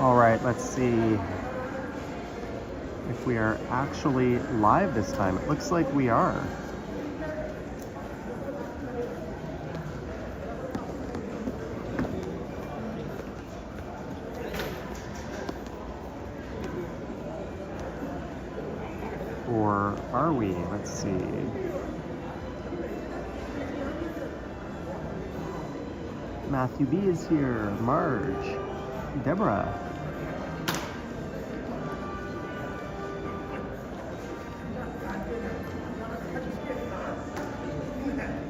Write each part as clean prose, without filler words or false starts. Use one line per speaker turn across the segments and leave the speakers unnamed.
All right, let's see if we are actually live this time. It looks like we are. Or are we? Let's see. Matthew B is here. Marge. Deborah.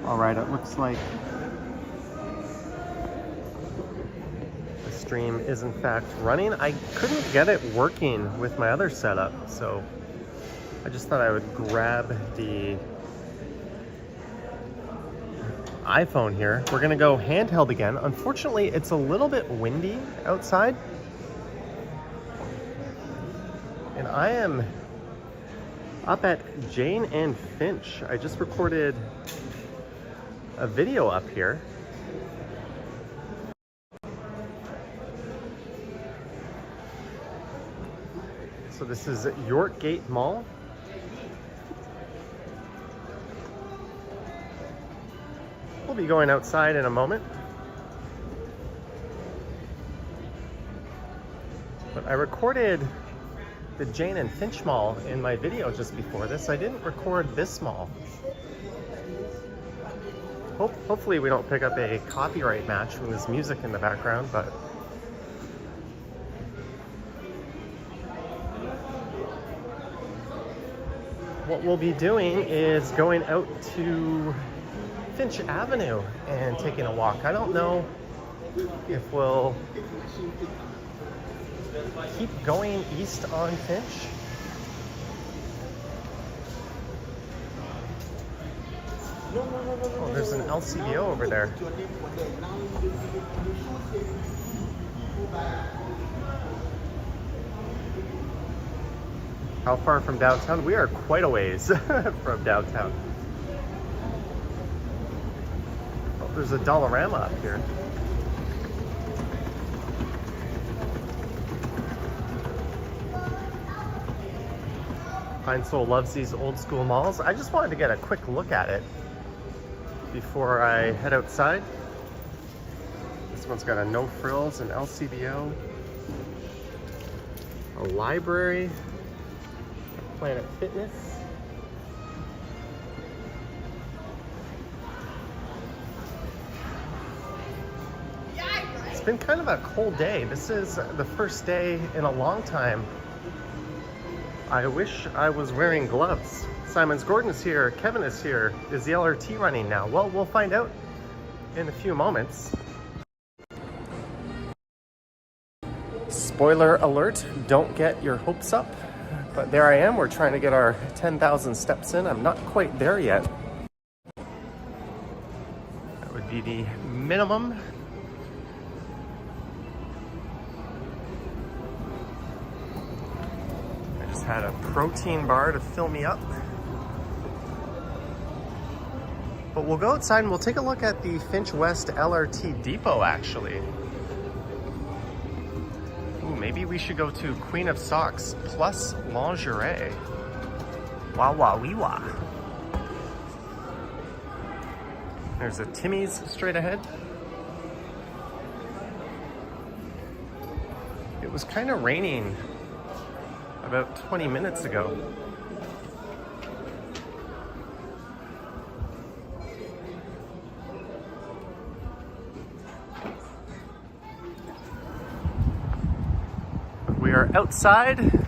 All right, it looks like the stream is in fact running. I couldn't get it working with my other setup, so I just thought I would grab the iPhone here. We're gonna go handheld again. Unfortunately, it's a little bit windy outside. And I am up at Jane and Finch. I just recorded a video up here. So this is York Gate Mall. We'll be going outside in a moment. But I recorded the Jane and Finch Mall in my video just before this. I didn't record this mall. Hopefully we don't pick up a copyright match from this music in the background, but what we'll be doing is going out to Finch Avenue and taking a walk. I don't know if we'll keep going east on Finch. Oh, there's an LCBO over there. How far from downtown? We are quite a ways from downtown. Oh, there's a Dollarama up here. Pine Soul loves these old school malls. I just wanted to get a quick look at it before I head outside. This one's got a no frills, an LCBO, a library, a Planet Fitness. It's been kind of a cold day. This is the first day in a long time. I wish I was wearing gloves. Simon's Gordon is here, Kevin is here. Is the LRT running now? Well, we'll find out in a few moments. Spoiler alert, don't get your hopes up. But there I am, we're trying to get our 10,000 steps in. I'm not quite there yet. That would be the minimum. I just had a protein bar to fill me up. But we'll go outside and we'll take a look at the Finch West LRT depot, actually. Ooh, maybe we should go to Queen of Socks plus lingerie. Wah wah wee wah. There's a Timmy's straight ahead. It was kind of raining about 20 minutes ago. We are outside, and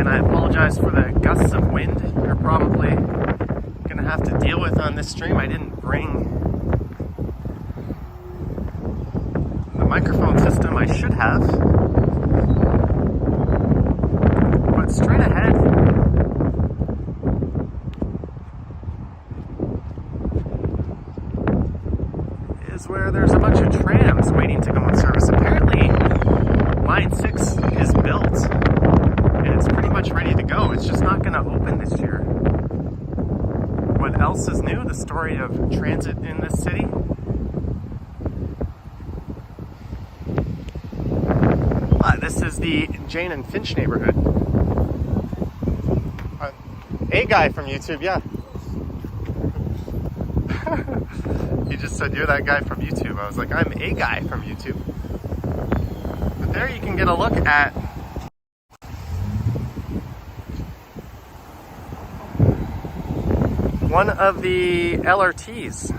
I apologize for the gusts of wind you're probably going to have to deal with on this stream. I didn't bring the microphone system. I should have, but straight ahead is where there's a bunch of trams waiting to go in service. Apparently, Line 6 is built and it's pretty much ready to go. It's just not going to open this year. What else is new? The story of transit in this city. this is the Jane and Finch neighborhood. A guy from YouTube, yeah. He just said, you're that guy from YouTube. I was like, I'm a guy from YouTube. But there you can get a look at one of the LRTs.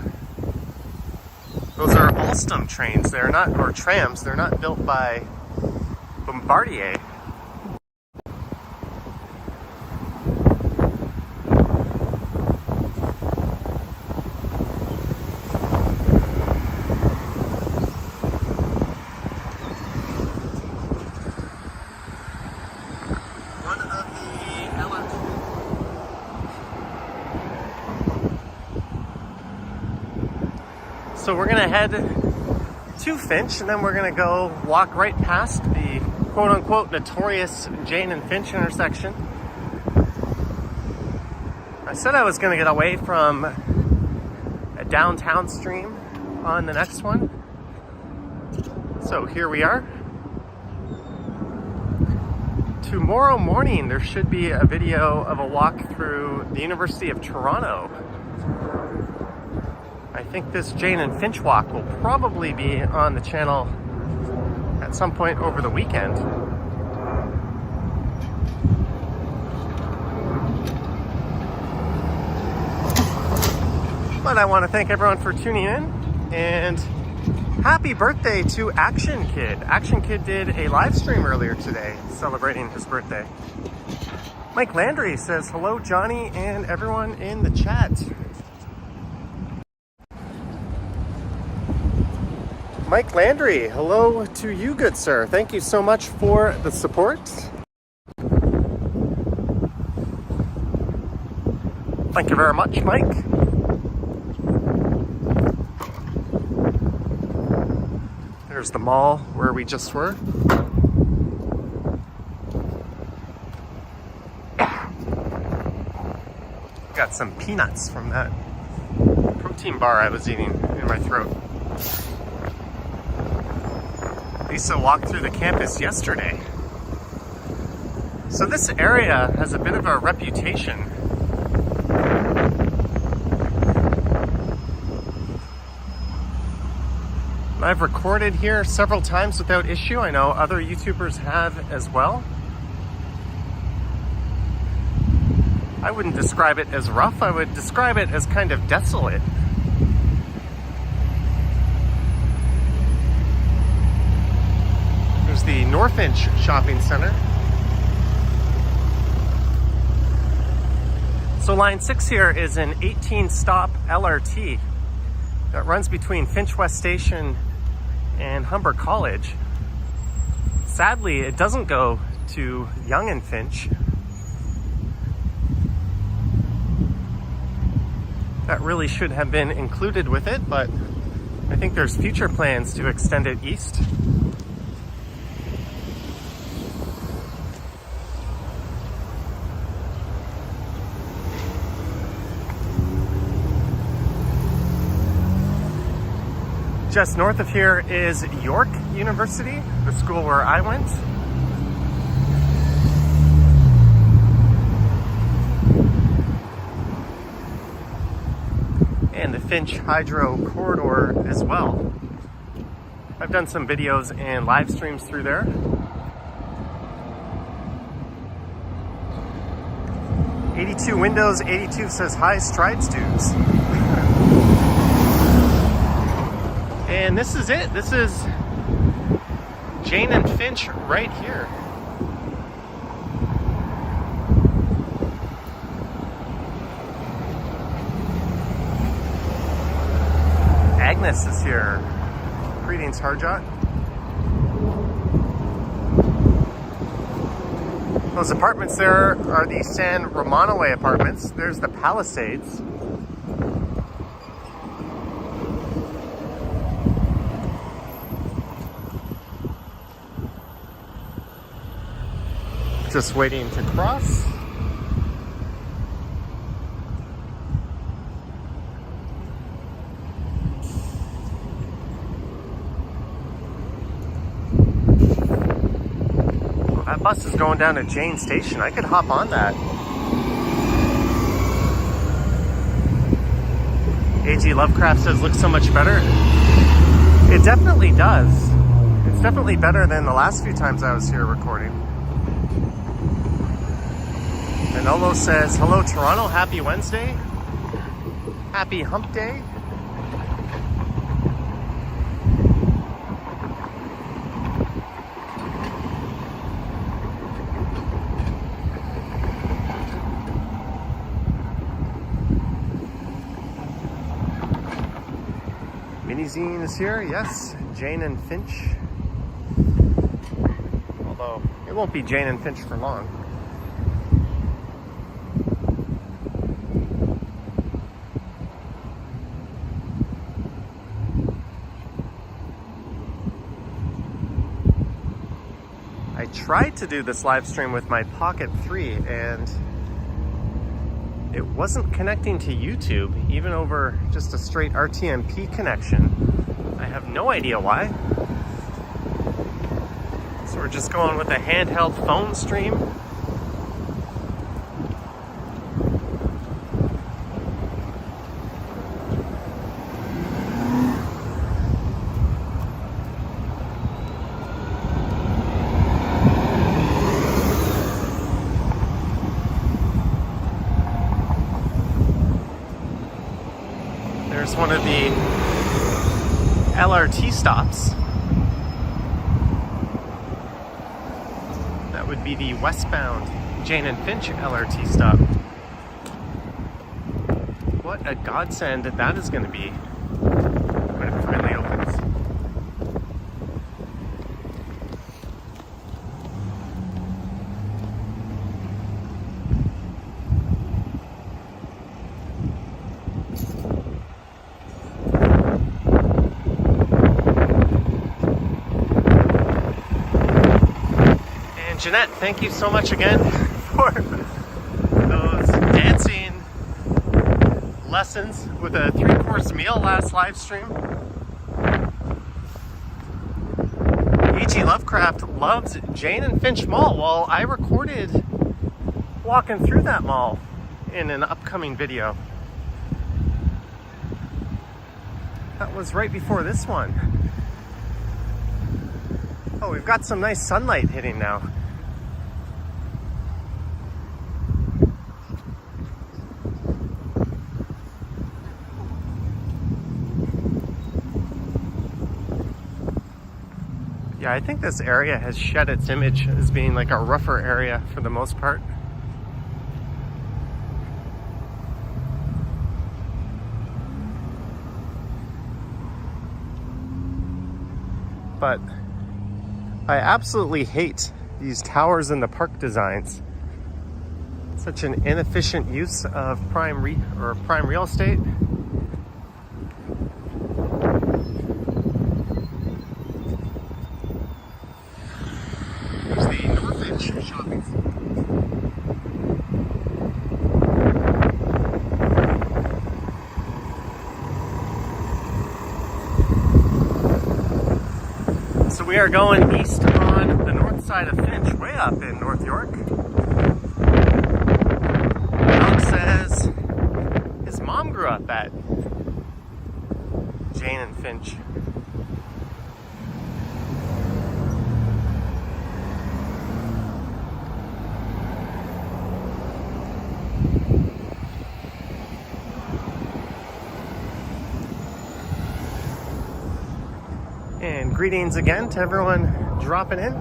Those are Alstom trains. They're not, or trams. They're not built by Bombardier. So we're gonna head to Finch, and then we're gonna go walk right past the quote-unquote notorious Jane and Finch intersection. I said I was gonna get away from a downtown stream on the next one. So here we are. Tomorrow morning there should be a video of a walk through the University of Toronto. I think this Jane and Finch walk will probably be on the channel at some point over the weekend. But I want to thank everyone for tuning in, and happy birthday to Action Kid. Action Kid did a live stream earlier today celebrating his birthday. Mike Landry says, hello Johnny and everyone in the chat. Mike Landry, hello to you, good sir. Thank you so much for the support. Thank you very much, Mike. There's the mall where we just were. Got some peanuts from that protein bar I was eating in my throat. Lisa walked through the campus yesterday. So this area has a bit of a reputation. I've recorded here several times without issue. I know other YouTubers have as well. I wouldn't describe it as rough. I would describe it as kind of desolate. There's the Norfinch Shopping Center. So line 6 here is an 18-stop LRT that runs between Finch West Station and Humber College. Sadly, it doesn't go to Yonge and Finch. That really should have been included with it, but I think there's future plans to extend it east. Just north of here is York University, the school where I went. And the Finch Hydro Corridor as well. I've done some videos and live streams through there. "82 Windows 82 says, hi, Strides dudes." And this is it. This is Jane and Finch right here. Agnes is here. Greetings, Harjot. Those apartments there are the San Romanoway apartments. There's the Palisades. Just waiting to cross. bus is going down to Jane Station. I could hop on that. A.G. Lovecraft says looks so much better. It definitely does. It's definitely better than the last few times I was here recording. Manolo says, hello Toronto, happy Wednesday. Happy hump day. Zine is here, yes. Jane and Finch. Although, it won't be Jane and Finch for long. I tried to do this live stream with my Pocket 3 and it wasn't connecting to YouTube, even over just a straight RTMP connection. I have no idea why. So we're just going with a handheld phone stream. One of the LRT stops. That would be the westbound Jane and Finch LRT stop. What a godsend that is going to be when it finally opens. Jeanette, thank you so much again for those dancing lessons with a 3-course meal last live stream. A.G. Lovecraft loves Jane and Finch Mall. Well, I recorded walking through that mall in an upcoming video. That was right before this one. Oh, we've got some nice sunlight hitting now. Yeah, I think this area has shed its image as being like a rougher area for the most part. But I absolutely hate these towers in the park designs. Such an inefficient use of prime real estate. We are going east on the north side of Finch, way up in North York. Alex says his mom grew up at Jane and Finch. And greetings again to everyone dropping in.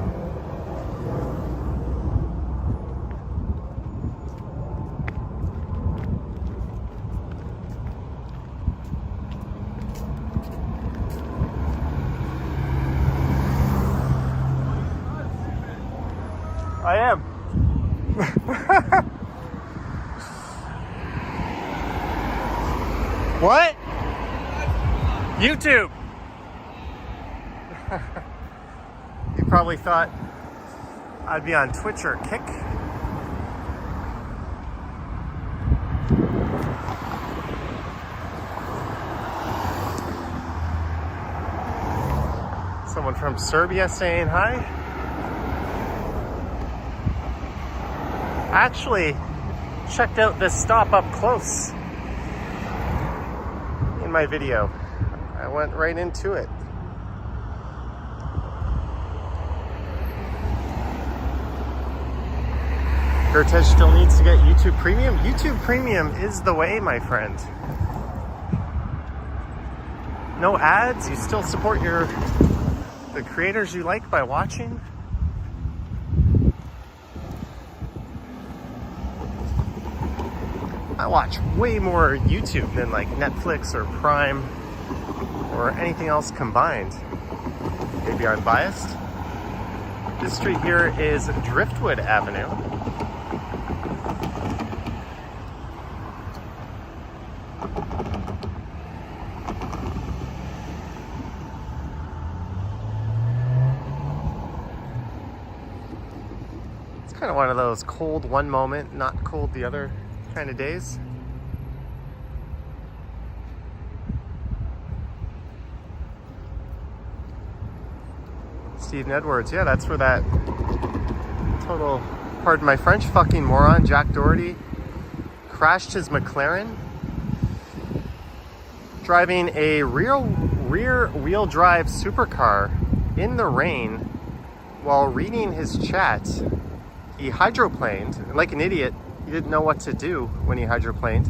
I am. What? YouTube. You probably thought I'd be on Twitch or Kick. Someone from Serbia saying hi. I actually checked out this stop up close in my video. I went right into it. Gertej still needs to get YouTube Premium. YouTube Premium is the way, my friend. No ads, you still support the creators you like by watching. I watch way more YouTube than like Netflix or Prime or anything else combined. Maybe I'm biased. This street here is Driftwood Avenue. It's kind of one of those cold one moment, not cold the other kind of days. Stephen Edwards, yeah, that's where that total, pardon my French, fucking moron, Jack Doherty, crashed his McLaren driving a rear wheel drive supercar in the rain while reading his chat. He hydroplaned, like an idiot. He didn't know what to do when he hydroplaned.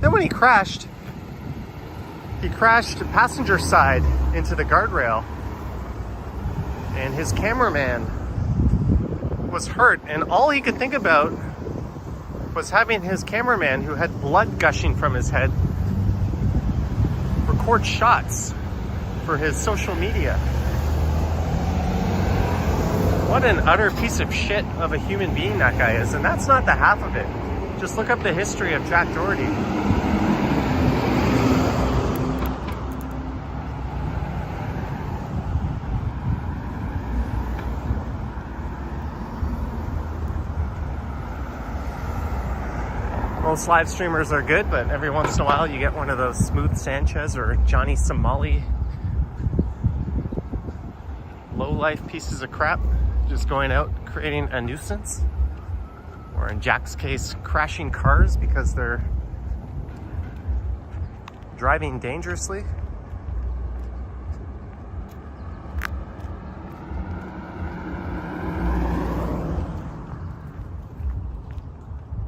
Then when he crashed passenger side into the guardrail, and his cameraman was hurt, and all he could think about was having his cameraman, who had blood gushing from his head, record shots for his social media. What an utter piece of shit of a human being that guy is, and that's not the half of it. Just look up the history of Jack Doherty. Most live streamers are good, but every once in a while you get one of those Smooth Sanchez or Johnny Somali low-life pieces of crap just going out creating a nuisance, or in Jack's case, crashing cars because they're driving dangerously.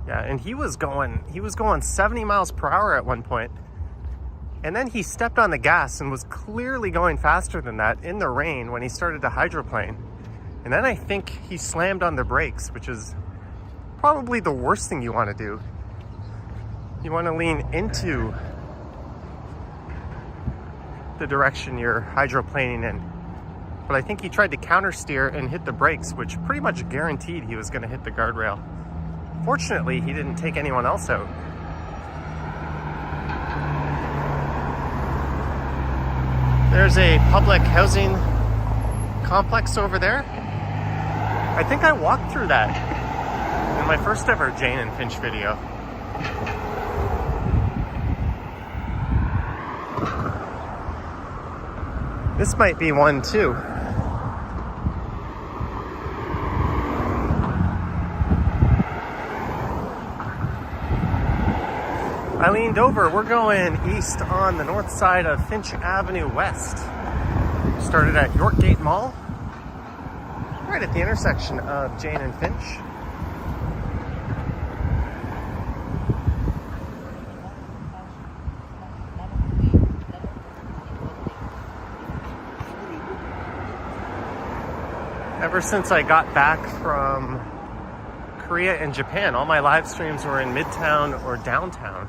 Yeah, and he was going 70 miles per hour at one point, and then he stepped on the gas and was clearly going faster than that in the rain when he started to hydroplane. And then I think he slammed on the brakes, which is probably the worst thing you want to do. You want to lean into the direction you're hydroplaning in. But I think he tried to counter steer and hit the brakes, which pretty much guaranteed he was going to hit the guardrail. Fortunately, he didn't take anyone else out. There's a public housing complex over there. I think I walked through that in my first ever Jane and Finch video. This might be one too. I leaned over. We're going east on the north side of Finch Avenue West. Started at Yorkgate Mall, right at the intersection of Jane and Finch. Ever since I got back from Korea and Japan, all my live streams were in Midtown or downtown.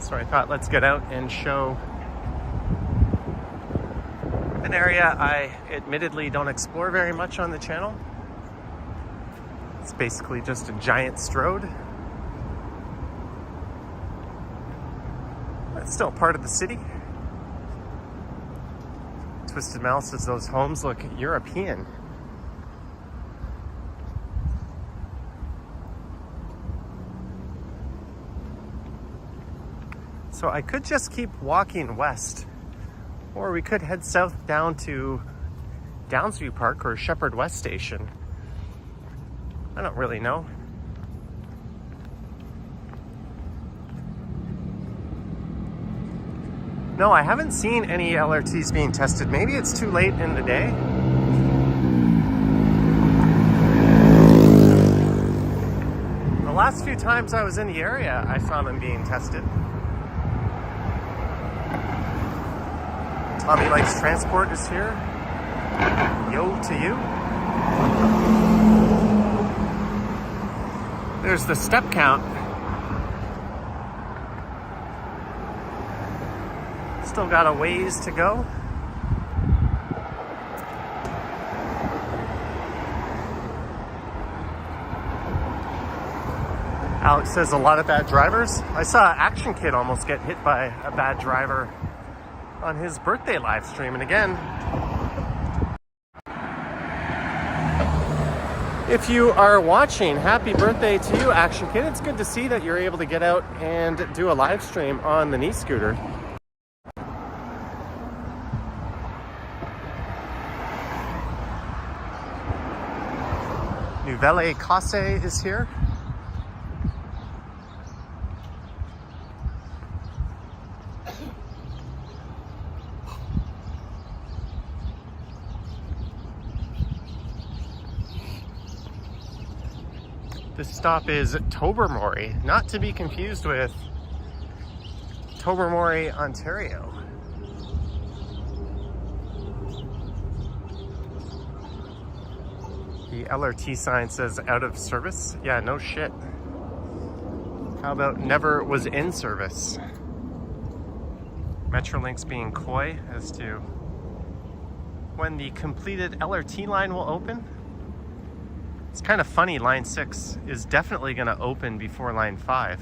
So I thought, let's get out and show an area I admittedly don't explore very much on the channel. It's basically just a giant strode. It's still part of the city. Twisted Mouse says those homes look European. So I could just keep walking west, or we could head south down to Downsview Park or Sheppard West Station. I don't really know. No, I haven't seen any LRTs being tested. Maybe it's too late in the day. The last few times I was in the area, I saw them being tested. Tommy Likes Transport is here. Yo to you. There's the step count. Still got a ways to go. Alex says a lot of bad drivers. I saw Action Kid almost get hit by a bad driver on his birthday live stream. And again, if you are watching, happy birthday to you, Action Kid. It's good to see that you're able to get out and do a live stream on the knee scooter. Nouvelle Casse is here. This stop is Tobermory, not to be confused with Tobermory, Ontario. The LRT sign says out of service. Yeah, no shit. How about never was in service? Metrolinx being coy as to when the completed LRT line will open. It's kind of funny, line 6 is definitely going to open before line 5.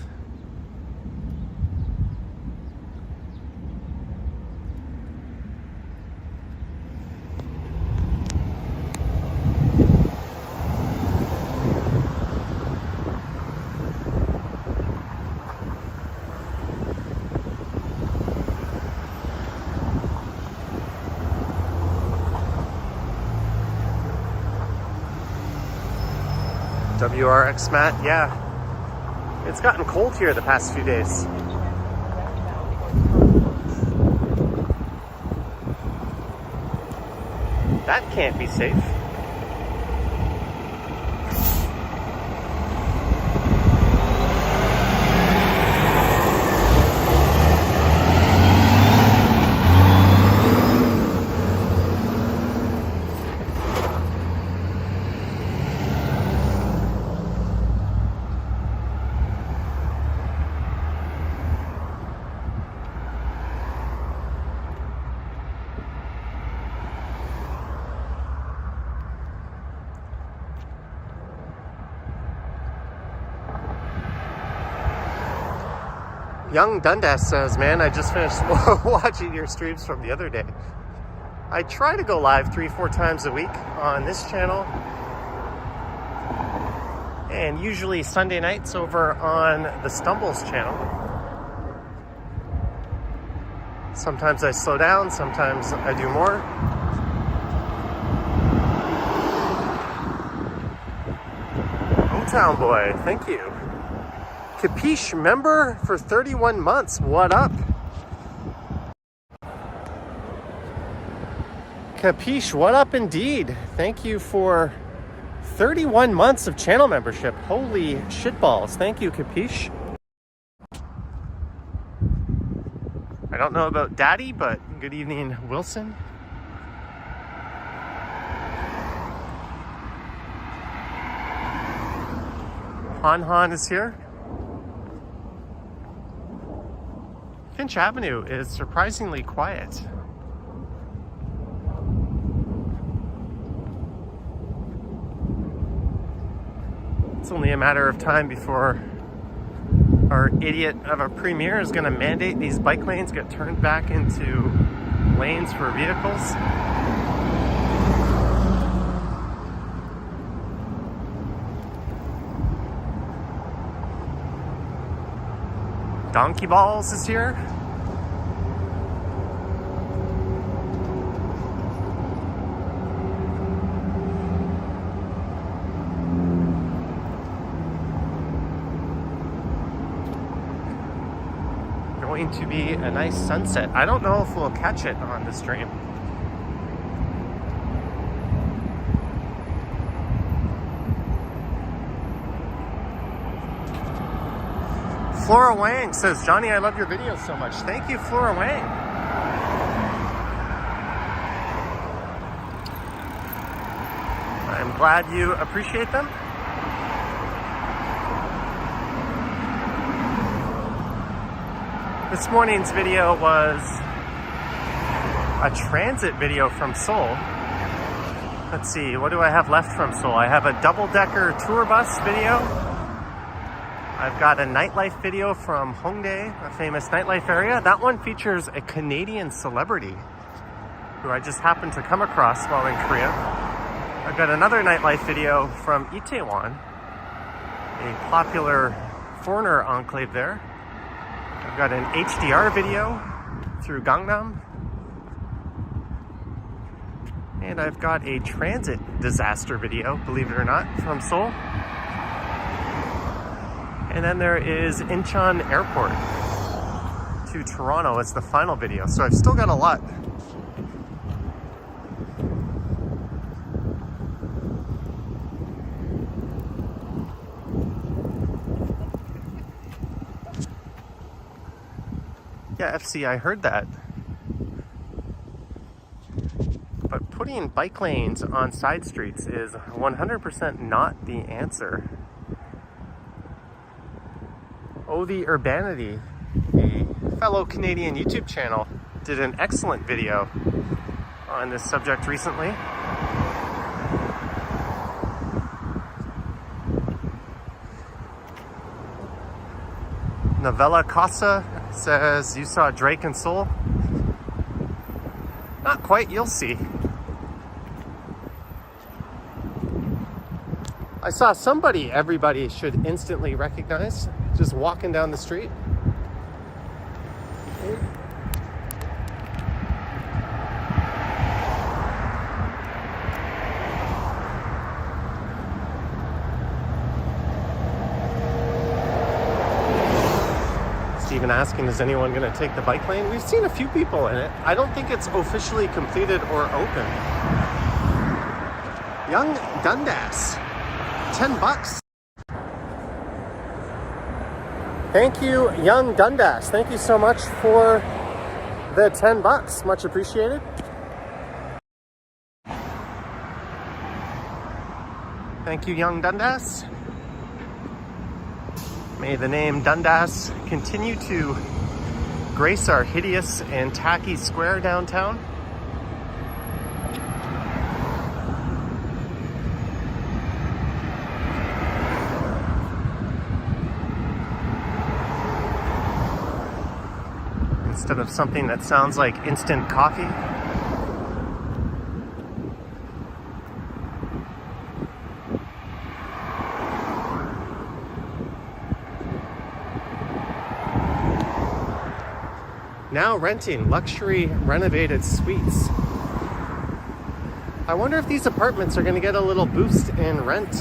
WRX Matt, yeah. It's gotten cold here the past few days. That can't be safe. Young Dundas says, man, I just finished watching your streams from the other day. I try to go live 3-4 times a week on this channel. And usually Sunday nights over on the Stumbles channel. Sometimes I slow down, sometimes I do more. Hometown Boy, thank you. Capiche member for 31 months. What up? Capiche, what up indeed. Thank you for 31 months of channel membership. Holy shitballs. Thank you, Capiche. I don't know about Daddy, but good evening, Wilson. Han is here. Finch Avenue is surprisingly quiet. It's only a matter of time before our idiot of a premier is going to mandate these bike lanes get turned back into lanes for vehicles. Donkey Balls is here. going to be a nice sunset. I don't know if we'll catch it on the stream. Flora Wang says, Johnny, I love your videos so much. Thank you, Flora Wang. I'm glad you appreciate them. This morning's video was a transit video from Seoul. Let's see, what do I have left from Seoul? I have a double-decker tour bus video. I've got a nightlife video from Hongdae, a famous nightlife area. That one features a Canadian celebrity who I just happened to come across while in Korea. I've got another nightlife video from Itaewon, a popular foreigner enclave there. I've got an HDR video through Gangnam. And I've got a transit disaster video, believe it or not, from Seoul. And then there is Incheon Airport to Toronto as the final video. So I've still got a lot. Yeah, FC, I heard that. But putting bike lanes on side streets is 100% not the answer. Oh, the Urbanity, a fellow Canadian YouTube channel, did an excellent video on this subject recently. Novella Casa says, you saw Drake and Seoul? Not quite, you'll see. I saw somebody everybody should instantly recognize just walking down the street. Steven asking, is anyone going to take the bike lane? We've seen a few people in it. I don't think it's officially completed or open. Young Dundas, $10. Thank you, Young Dundas. Thank you so much for the $10. Much appreciated. Thank you, Young Dundas. May the name Dundas continue to grace our hideous and tacky square downtown. Instead of something that sounds like instant coffee. Now renting luxury renovated suites. I wonder if these apartments are going to get a little boost in rent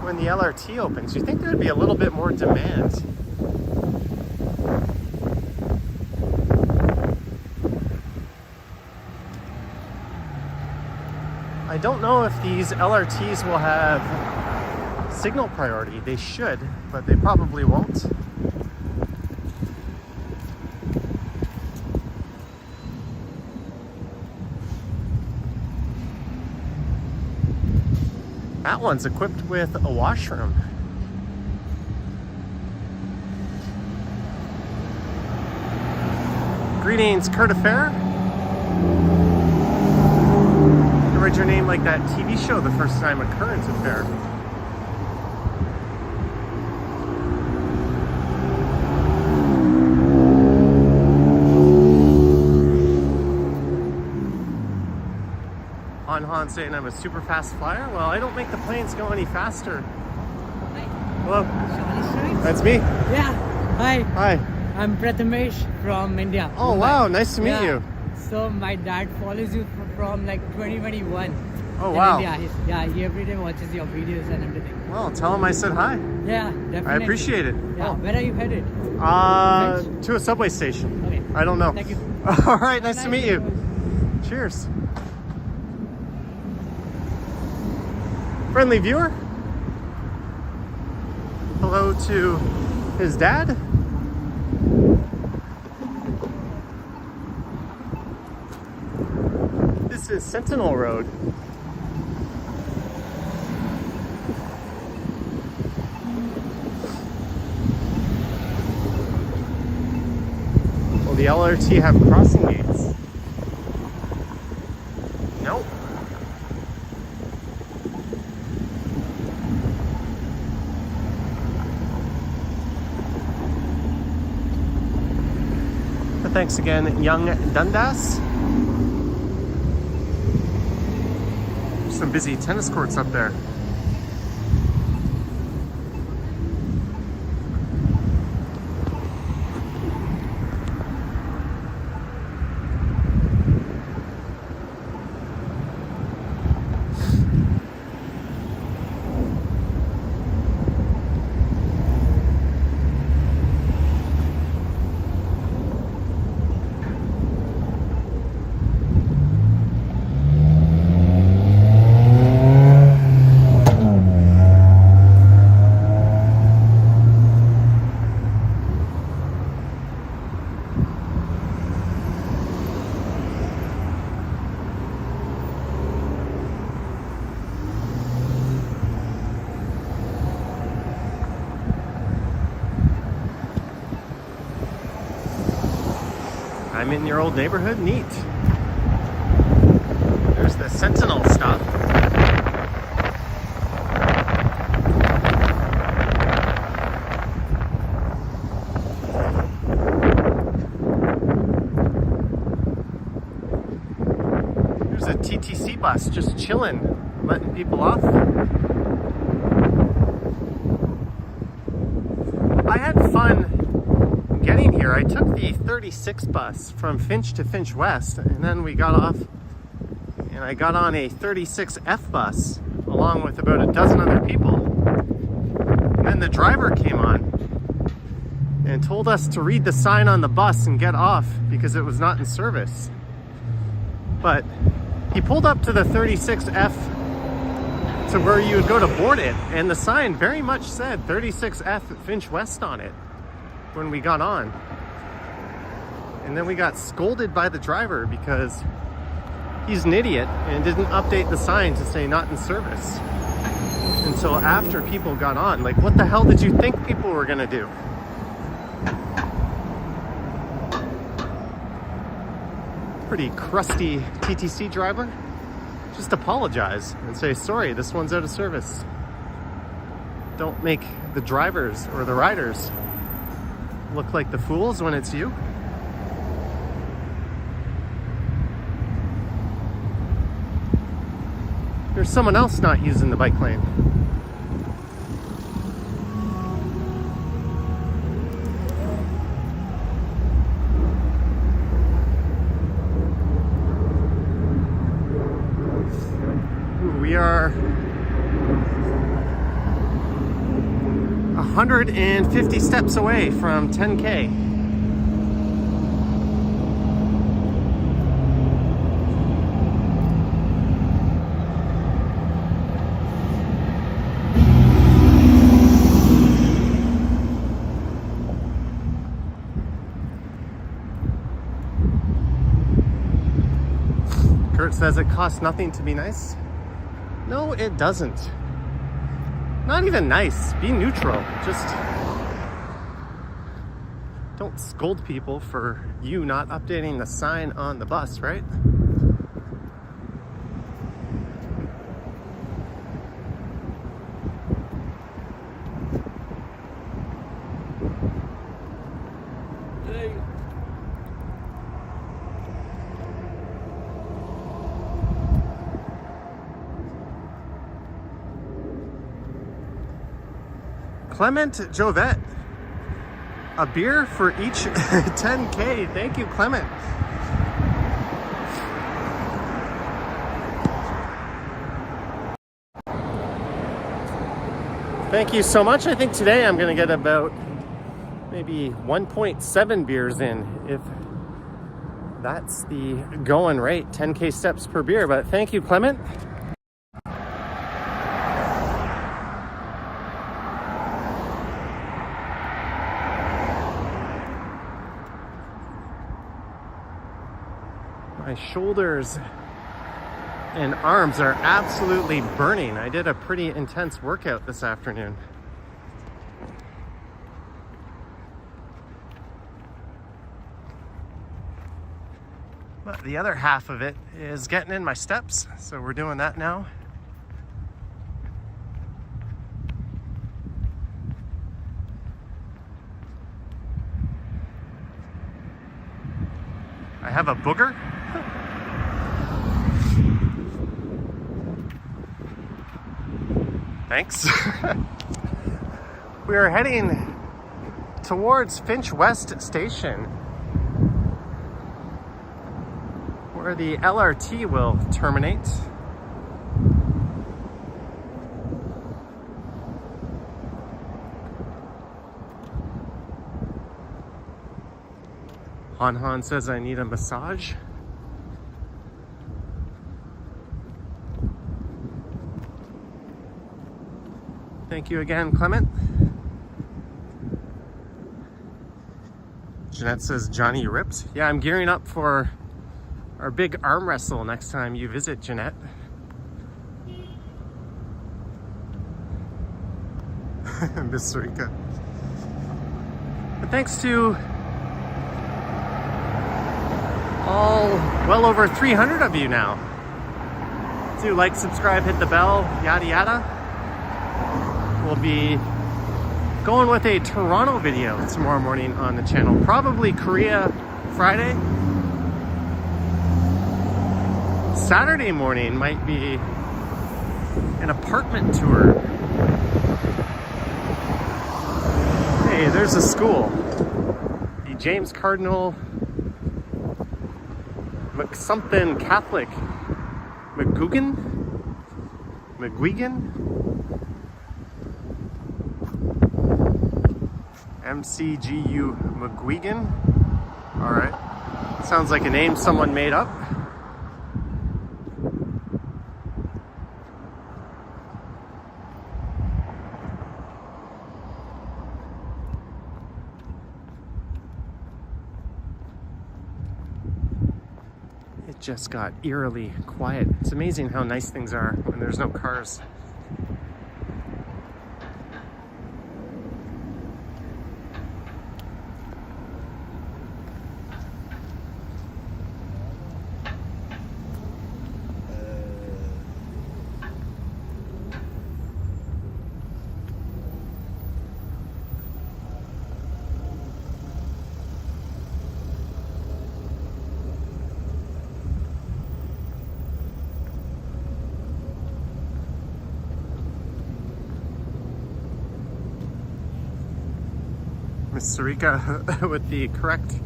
when the LRT opens. You think there'd be a little bit more demand? I don't know if these LRTs will have signal priority. They should, but they probably won't. That one's equipped with a washroom. Greetings, Kurt Affair. You read your name like that TV show the first time, A Current Affair. Han saying I'm a super fast flyer. Well, I don't make the planes go any faster. Hello. That's me.
Yeah. Hi.
Hi.
I'm Prathamesh from India.
Oh,
Mumbai.
wow. Nice to meet you.
So my dad follows you from like 2021.
Oh,
in
wow.
India. He every day watches your videos and everything.
Well, tell him I said hi.
Yeah, definitely.
I appreciate it.
Yeah,
Oh.
where are you headed?
To a subway station.
Okay.
I don't know.
Thank you.
All right, nice to meet you. Cheers. Friendly viewer. Hello to his dad. This is Sentinel Road. Will the LRT have crossing gates? Nope. But thanks again, Young Dundas. Some busy tennis courts up there. I'm in your old neighborhood, neat. There's the Sentinel stop. There's a TTC bus just chilling, letting people off. I had fun getting here. I took the 36 bus from Finch to Finch West, and then we got off and I got on a 36F bus along with about a dozen other people. And then the driver came on and told us to read the sign on the bus and get off because it was not in service. But he pulled up to the 36F to where you would go to board it, and the sign very much said 36F Finch West on it when we got on. And then we got scolded by the driver because he's an idiot and didn't update the sign to say not in service until after people got on. Like, what the hell did you think people were gonna do? Pretty crusty TTC driver. Just apologize and say, sorry, this one's out of service. Don't make the drivers or the riders look like the fools when it's you. There's someone else not using the bike lane. We are 150 steps away from 10K. Kurt says it costs nothing to be nice. No, it doesn't. Not even nice. Be neutral. Just don't scold people for you not updating the sign on the bus, right? Clement Jovet, a beer for each 10K. Thank you, Clement. Thank you so much. I think today I'm gonna get about maybe 1.7 beers in, if that's the going rate, 10K steps per beer. But thank you, Clement. My shoulders and arms are absolutely burning. I did a pretty intense workout this afternoon. But the other half of it is getting in my steps, so we're doing that now. I have a booger. Thanks. We are heading towards Finch West Station, where the LRT will terminate. Han says I need a massage. Thank you again, Clement. Jeanette says Johnny ripped. Yeah, I'm gearing up for our big arm wrestle next time you visit, Jeanette. Miss Sarika. But thanks to all well over 300 of you now. Do like, subscribe, hit the bell, yada yada. We'll be going with a Toronto video tomorrow morning on the channel. Probably Korea Friday. Saturday morning might be an apartment tour. Hey, there's a school. The James Cardinal McSomething Catholic McGuigan? MCGU McGuigan. All right. Sounds like a name someone made up. It just got eerily quiet. It's amazing how nice things are when there's no cars. Miss Sarika with the correct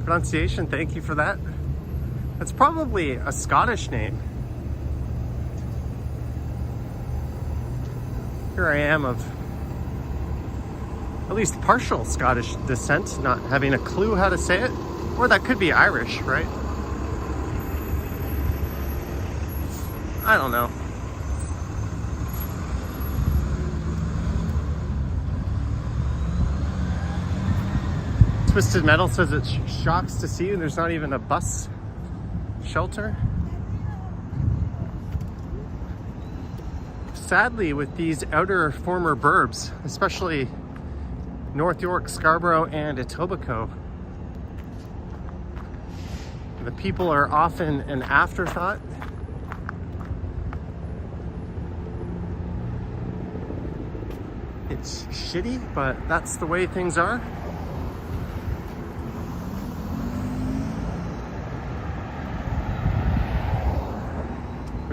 pronunciation. Thank you for that. That's probably a Scottish name. Here I am of at least partial Scottish descent, not having a clue how to say it. Or that could be Irish, right? I don't know. Twisted Metal says it shocks to see there's not even a bus shelter. Sadly, with these outer former burbs, especially North York, Scarborough, and Etobicoke, the people are often an afterthought. It's shitty, but that's the way things are.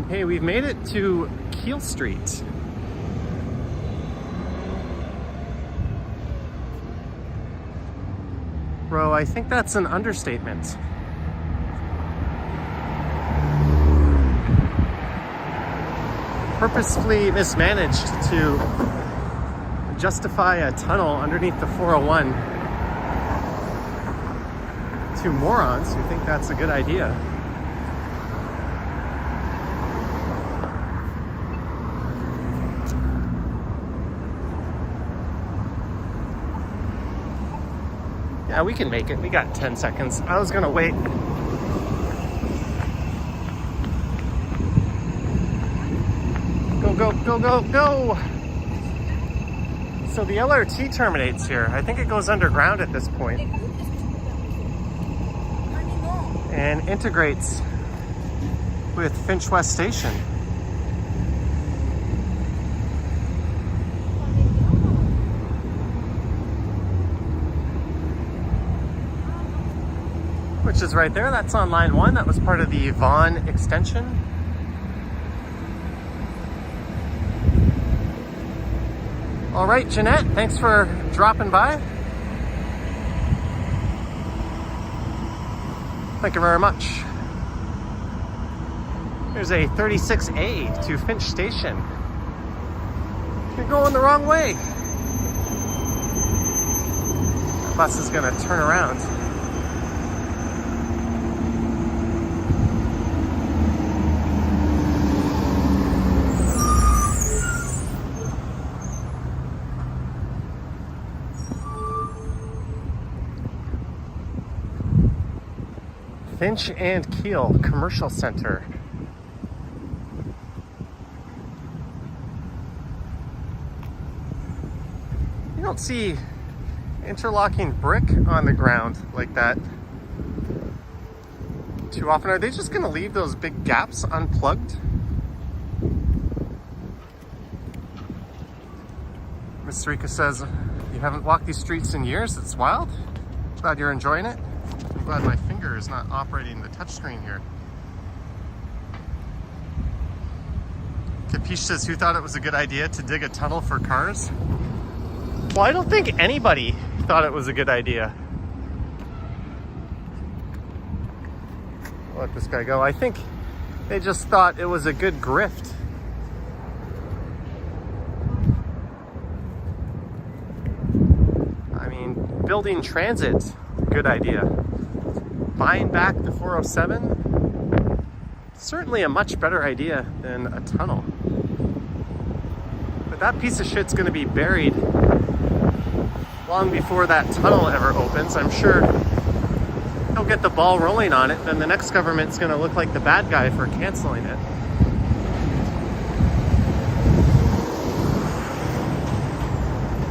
Hey, we've made it to Keele Street. Bro, I think that's an understatement. Purposefully mismanaged to justify a tunnel underneath the 401 to morons who think that's a good idea. Yeah, we can make it. We got 10 seconds. I was gonna wait. Go, go, go, go, go! So the LRT terminates here. I think it goes underground at this point and integrates with Finch West Station. Which is right there. That's on line 1. That was part of the Vaughan extension. All right, Jeanette, thanks for dropping by. Thank you very much. There's a 36A to Finch Station. You're going the wrong way. That bus is gonna turn around. Finch and Keele Commercial Center. You don't see interlocking brick on the ground like that too often. Are they just gonna leave those big gaps unplugged? Miss Sarika says, you haven't walked these streets in years. It's wild. Glad you're enjoying it. I'm glad my finger is not operating the touchscreen here. Capiche says, who thought it was a good idea to dig a tunnel for cars? Well, I don't think anybody thought it was a good idea. I'll let this guy go. I think they just thought it was a good grift. I mean, building transit, good idea. Buying back the 407, certainly a much better idea than a tunnel. But that piece of shit's gonna be buried long before that tunnel ever opens. I'm sure they'll get the ball rolling on it, then the next government's gonna look like the bad guy for canceling it.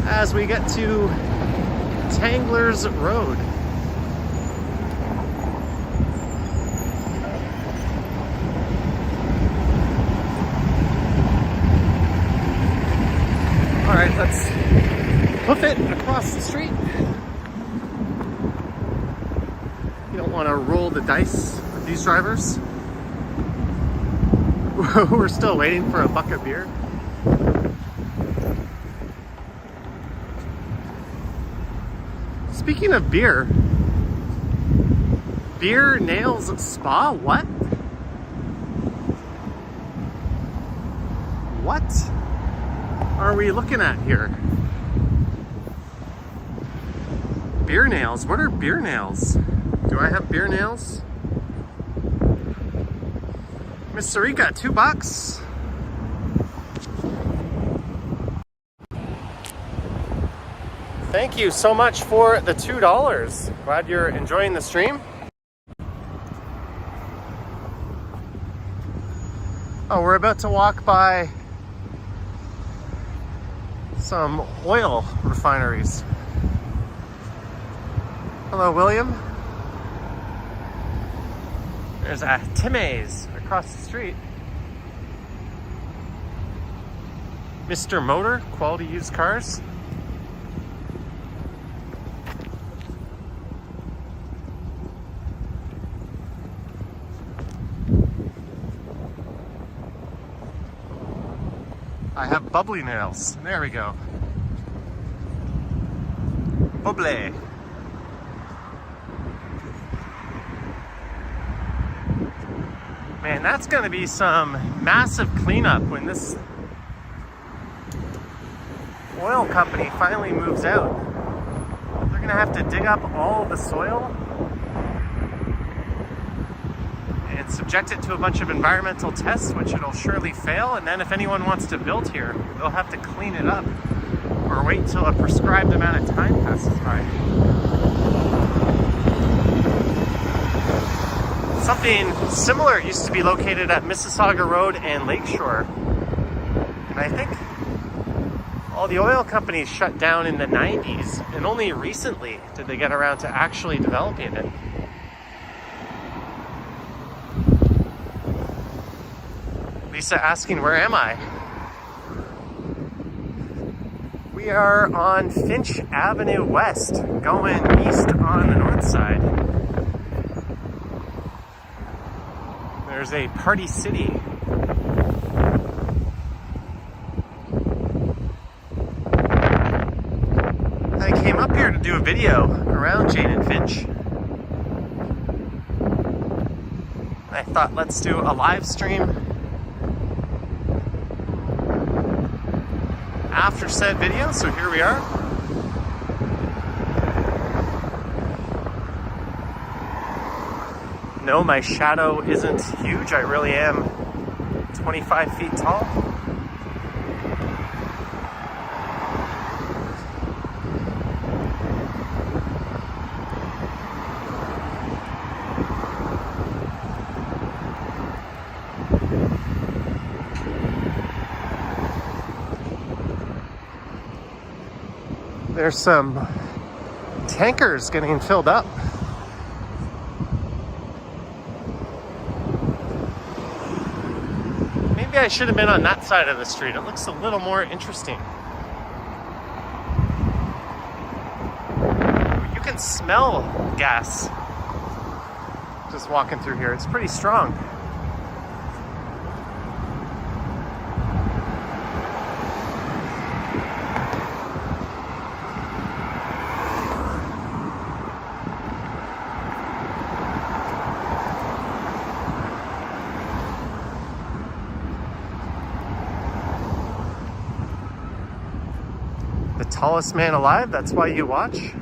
As we get to Tangler's Road. All right, let's hoof it across the street. You don't want to roll the dice with these drivers. We're still waiting for a bucket of beer. Speaking of beer, Beer Nails Spa, what? What are we looking at here? Beer nails? What are beer nails? Do I have beer nails? Miss Sarika, $2. Thank you so much for the $2. Glad you're enjoying the stream. Oh, we're about to walk by some oil refineries. Hello, William. There's a Timmy's across the street. Mr. Motor, quality used cars. I have bubbly nails. There we go. Bubbly. Man, that's gonna be some massive cleanup when this oil company finally moves out, they're gonna have to dig up all the soil and subject it to a bunch of environmental tests, which it'll surely fail. And then if anyone wants to build here, they'll have to clean it up or wait until a prescribed amount of time passes by. Something similar used to be located at Mississauga Road and Lakeshore. And I think all the oil companies shut down in the 90s, and only recently did they get around to actually developing it. Lisa asking, where am I? We are on Finch Avenue West, going east on the north side. There's a Party City. I came up here to do a video around Jane and Finch. I thought, let's do a live stream after said video, so here we are. No, my shadow isn't huge. I really am 25 feet tall. There's some tankers getting filled up. Maybe I should have been on that side of the street. It looks a little more interesting. You can smell gas just walking through here. It's pretty strong. The tallest man alive, that's why you watch.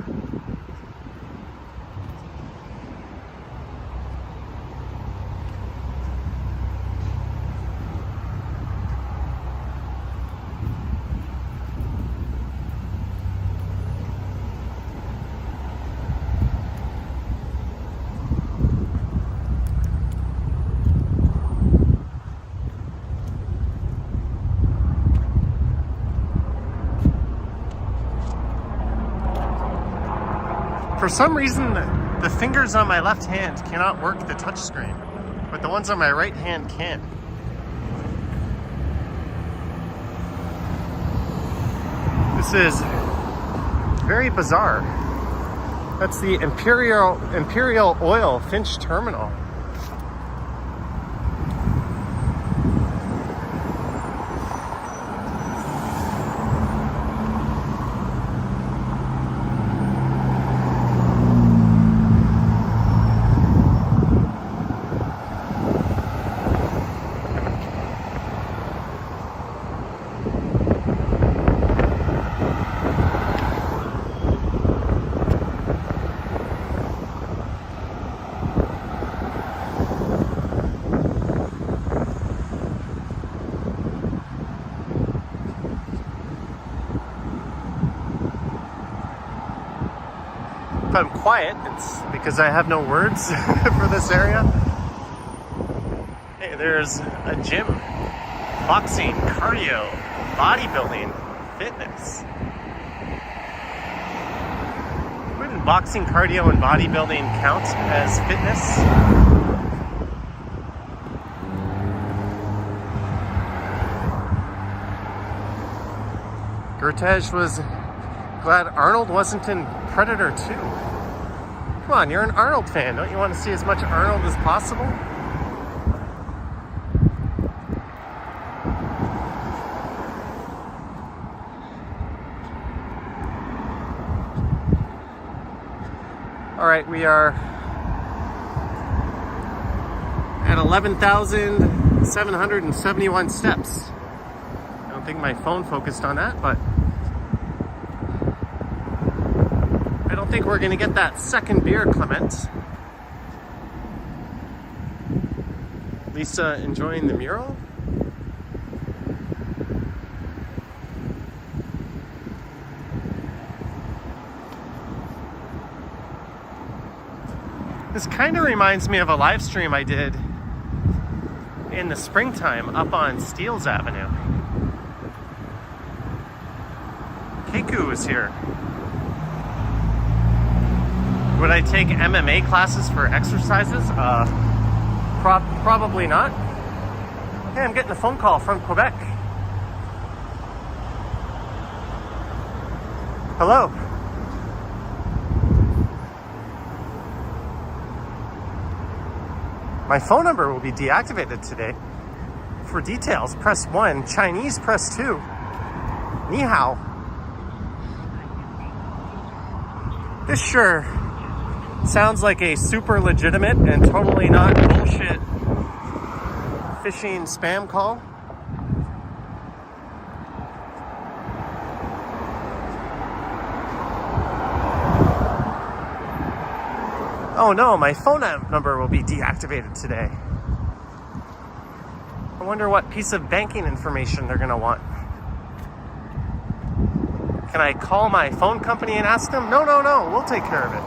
For some reason, the fingers on my left hand cannot work the touch screen, but the ones on my right hand can. This is very bizarre. That's the Imperial Oil Finch Terminal. If I'm quiet, it's because I have no words for this area. Hey, there's a gym, boxing, cardio, bodybuilding, fitness. Wouldn't boxing, cardio, and bodybuilding count as fitness? Gertej was glad Arnold wasn't in Predator 2. Come on, you're an Arnold fan. Don't you want to see as much Arnold as possible? All right, we are at 11,771 steps. I don't think my phone focused on that, but think we're gonna get that second beer, Clement. Lisa enjoying the mural. This kind of reminds me of a live stream I did in the springtime up on Steeles Avenue. Keiku is here. Would I take MMA classes for exercises? Probably not. Hey, I'm getting a phone call from Quebec. Hello. My phone number will be deactivated today. For details, press 1. Chinese, press 2. Ni hao. This sure sounds like a super legitimate and totally not bullshit phishing spam call. Oh no, my phone number will be deactivated today. I wonder what piece of banking information they're gonna want. Can I call my phone company and ask them? No, we'll take care of it.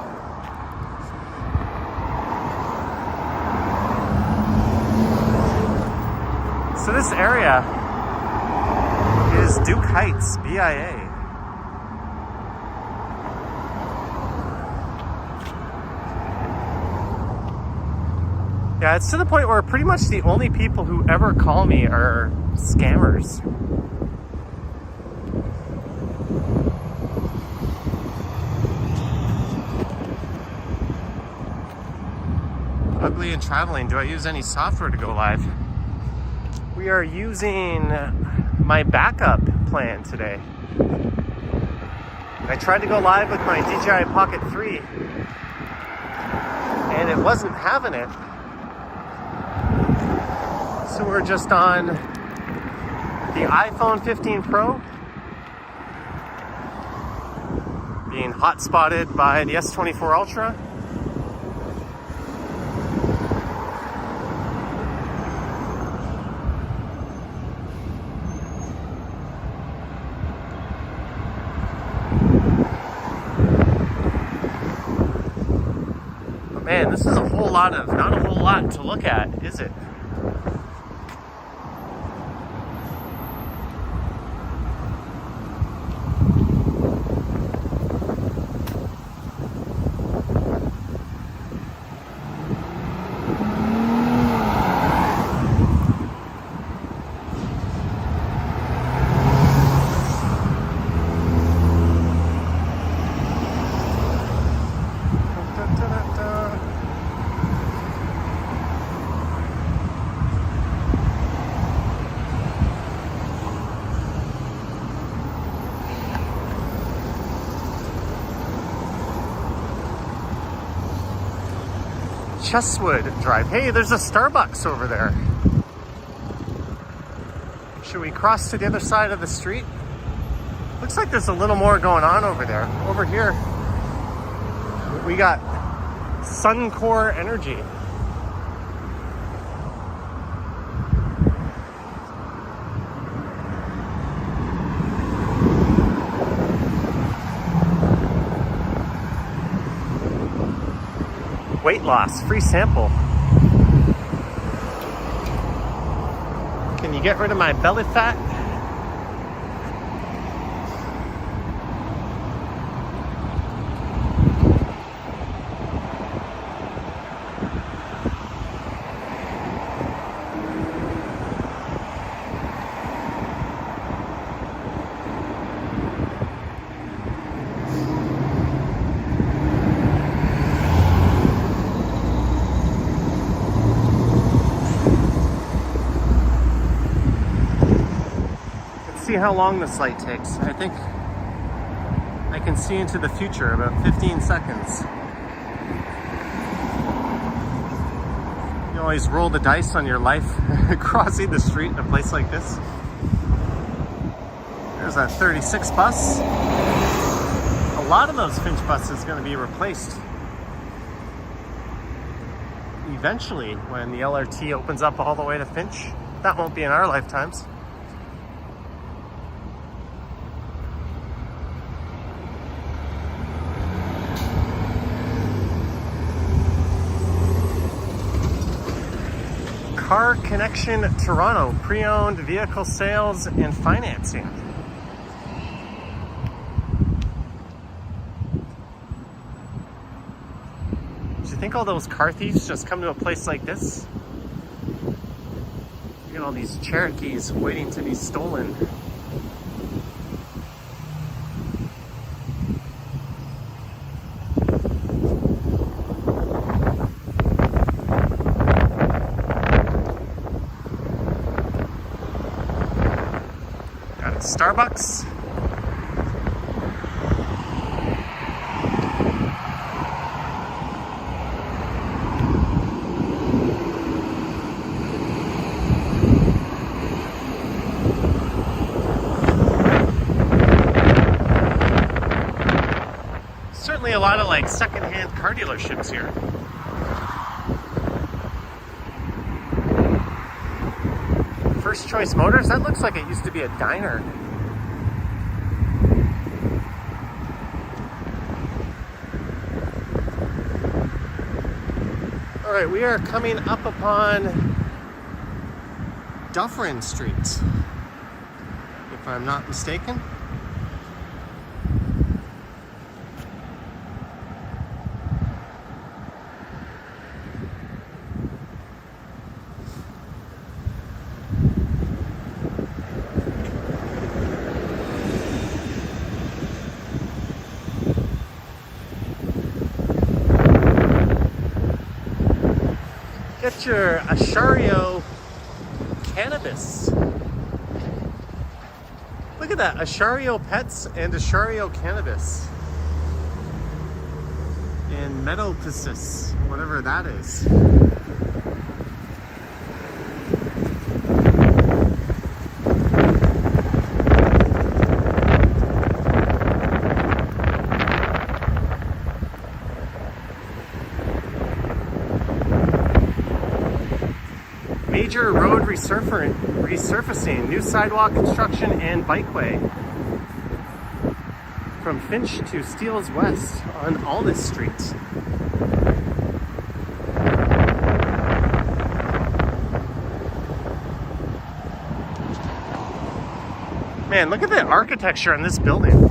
So this area is Duke Heights, BIA. Yeah, it's to the point where pretty much the only people who ever call me are scammers. Ugly and traveling. Do I use any software to go live? We are using my backup plan today. I tried to go live with my DJI Pocket 3 and it wasn't having it. So we're just on the iPhone 15 Pro being hotspotted by the S24 Ultra. But man, this is not a whole lot to look at, is it? Chesswood Drive. Hey, there's a Starbucks over there. Should we cross to the other side of the street? Looks like there's a little more going on over there. Over here, we got Suncor Energy. Weight loss, free sample. Can you get rid of my belly fat? See how long this light takes. I think I can see into the future, about 15 seconds. You always roll the dice on your life crossing the street in a place like this. There's a 36 bus, a lot of those Finch buses going to be replaced eventually when the LRT opens up all the way to Finch. That won't be in our lifetimes. Car Connection Toronto, pre-owned vehicle sales and financing. Do you think all those car thieves just come to a place like this? You got all these Cherokees waiting to be stolen. Got a Starbucks. Certainly a lot of like secondhand car dealerships here. First Choice Motors, that looks like it used to be a diner. All right, we are coming up upon Dufferin Street, if I'm not mistaken. Get your Ashario cannabis. Look at that, Ashario Pets and Ashario Cannabis. In Metopsis, whatever that is. Major road resurfacing, new sidewalk construction and bikeway from Finch to Steeles West on Aldous Street. Man, look at the architecture on this building.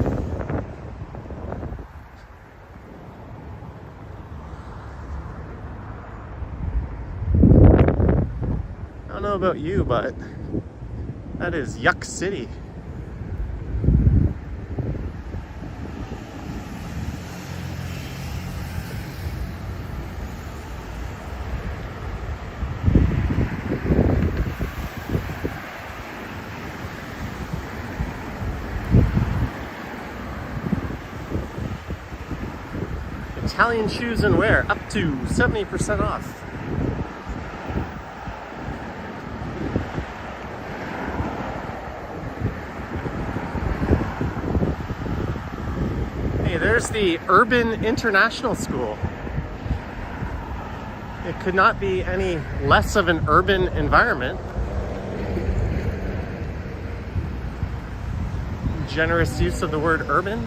I don't know about you, but that is Yuck City. Italian shoes and wear up to 70% off. There's the Urban International School. It could not be any less of an urban environment. Generous use of the word urban.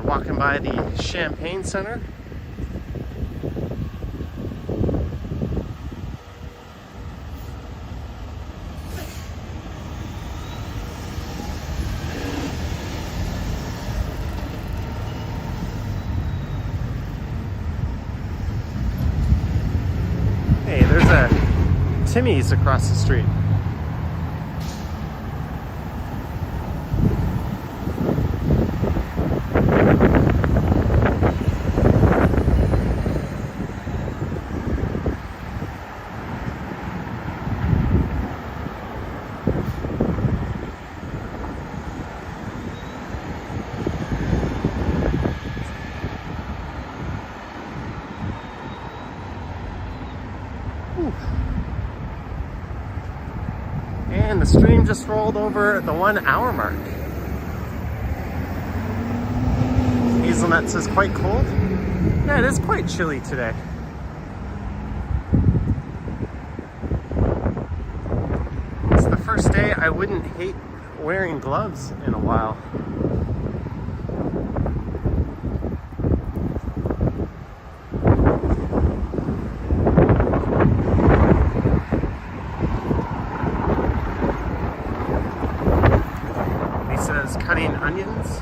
Walking by the Champagne Center. Hey, there's a Timmy's across the street. Whew. And the stream just rolled over the 1 hour mark. Hazelnut says quite cold. Yeah, it is quite chilly today. It's the first day I wouldn't hate wearing gloves in a while. Lisa's cutting onions.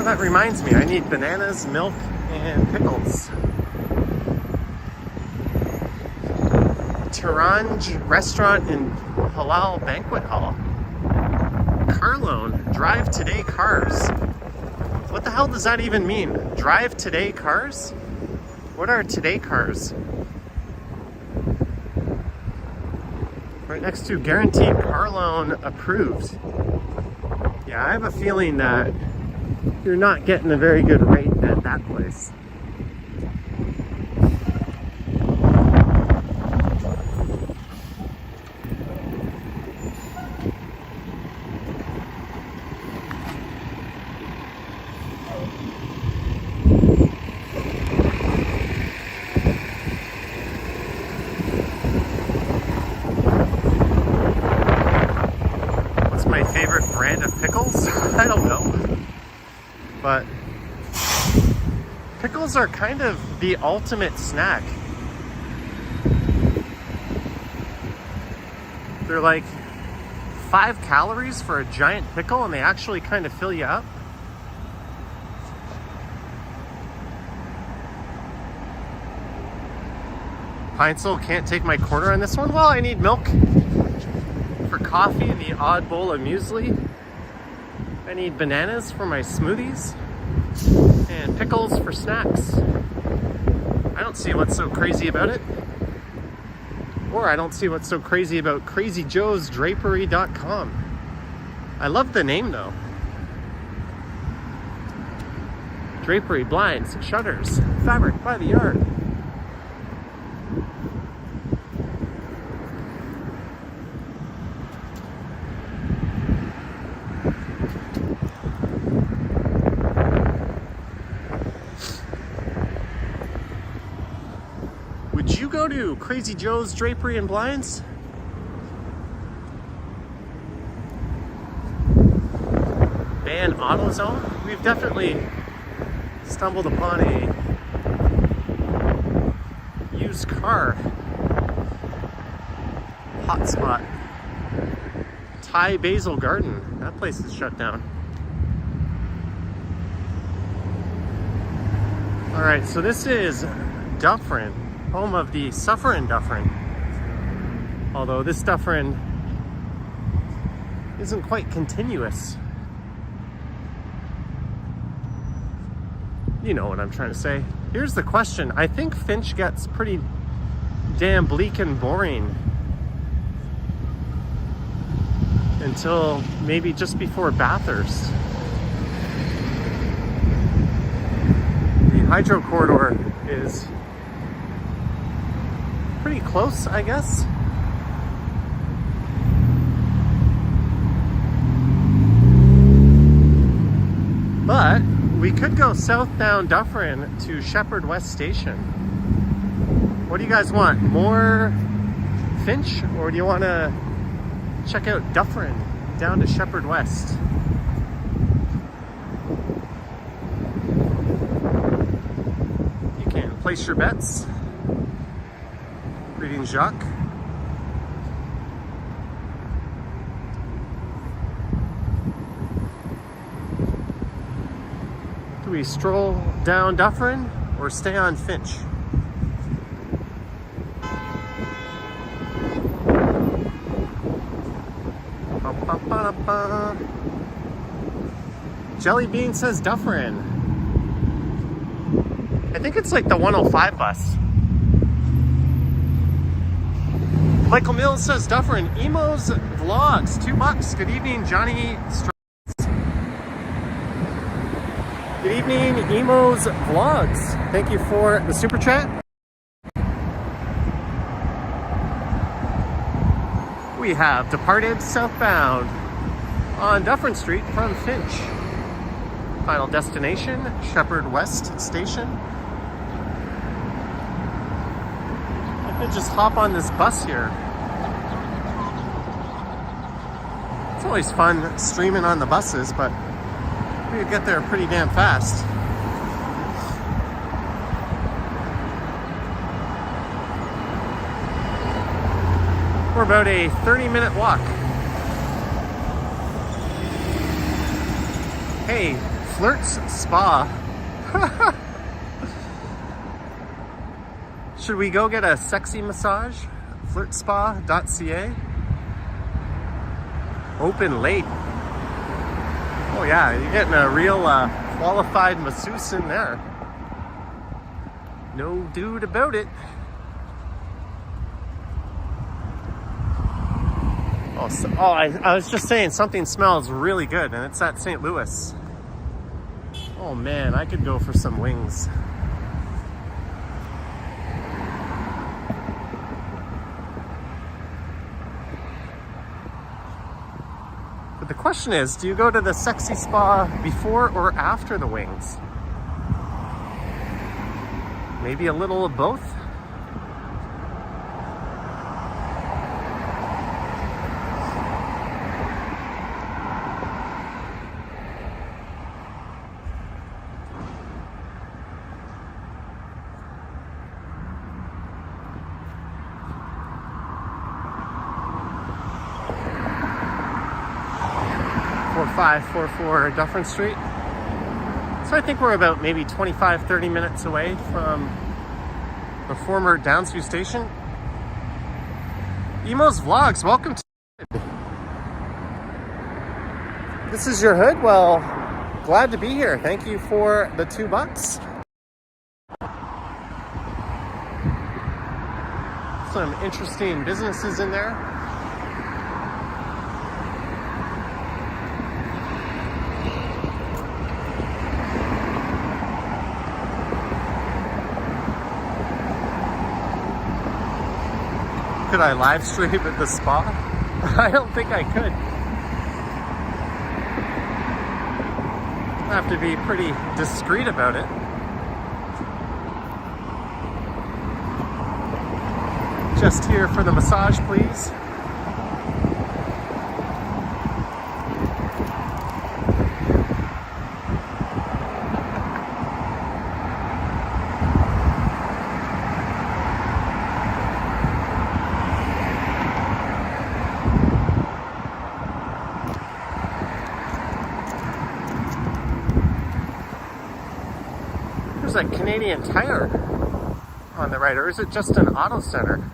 That reminds me, I need bananas, milk, and pickles. Taranj Restaurant and Halal Banquet Hall. Car loan, drive today cars. What the hell does that even mean? Drive today cars? What are today cars? Right next to guaranteed car loan approved. Yeah, I have a feeling that you're not getting a very good rate at that place. What's my favorite brand of pickles? I don't know. But pickles are kind of the ultimate snack. They're like 5 calories for a giant pickle, and they actually kind of fill you up. Heinzel can't take my quarter on this one. Well, I need milk for coffee and the odd bowl of muesli. I need bananas for my smoothies and pickles for snacks. I don't see what's so crazy about it. Or I don't see what's so crazy about crazyjoesdrapery.com. I love the name though. Drapery, blinds, shutters, fabric by the yard. Would you go to Crazy Joe's Drapery and Blinds? Ban AutoZone? We've definitely stumbled upon a used car hotspot. Thai Basil Garden. That place is shut down. Alright, so this is Dufferin, home of the suffering Dufferin. Although this Dufferin isn't quite continuous. You know what I'm trying to say. Here's the question. I think Finch gets pretty damn bleak and boring until maybe just before Bathurst. The hydro corridor is pretty close, I guess. But we could go south down Dufferin to Sheppard West Station. What do you guys want? More Finch, or do you want to check out Dufferin down to Sheppard West? You can place your bets. Reading Jacques. Do we stroll down Dufferin or stay on Finch? Jelly Bean says Dufferin. I think it's like the 105 bus. Michael Mills says, Dufferin, Emo's Vlogs, $2. Good evening, Johnny. Good evening, Emo's Vlogs. Thank you for the super chat. We have departed southbound on Dufferin Street from Finch. Final destination, Sheppard West Station. I could just hop on this bus here. It's always fun streaming on the buses, but we could get there pretty damn fast. We're about a 30-minute walk. Hey, Flirt's Spa. Should we go get a sexy massage? Flirtspa.ca. Open late. Oh yeah, you're getting a real qualified masseuse in there. No dude about it. I was just saying something smells really good, and it's at St. Louis. Oh man, I could go for some wings. But the question is, do you go to the sexy spa before or after the wings? Maybe a little of both? .544 Dufferin Street. So I think we're about maybe 25-30 minutes away from the former Downsview station. Emo's Vlogs, welcome to This is your hood? Well, glad to be here. Thank you for the $2. Some interesting businesses in there. Could I live stream at the spa? I don't think I could. I have to be pretty discreet about it. Just here for the massage, please. A Canadian Tire on the right, or is it just an auto center?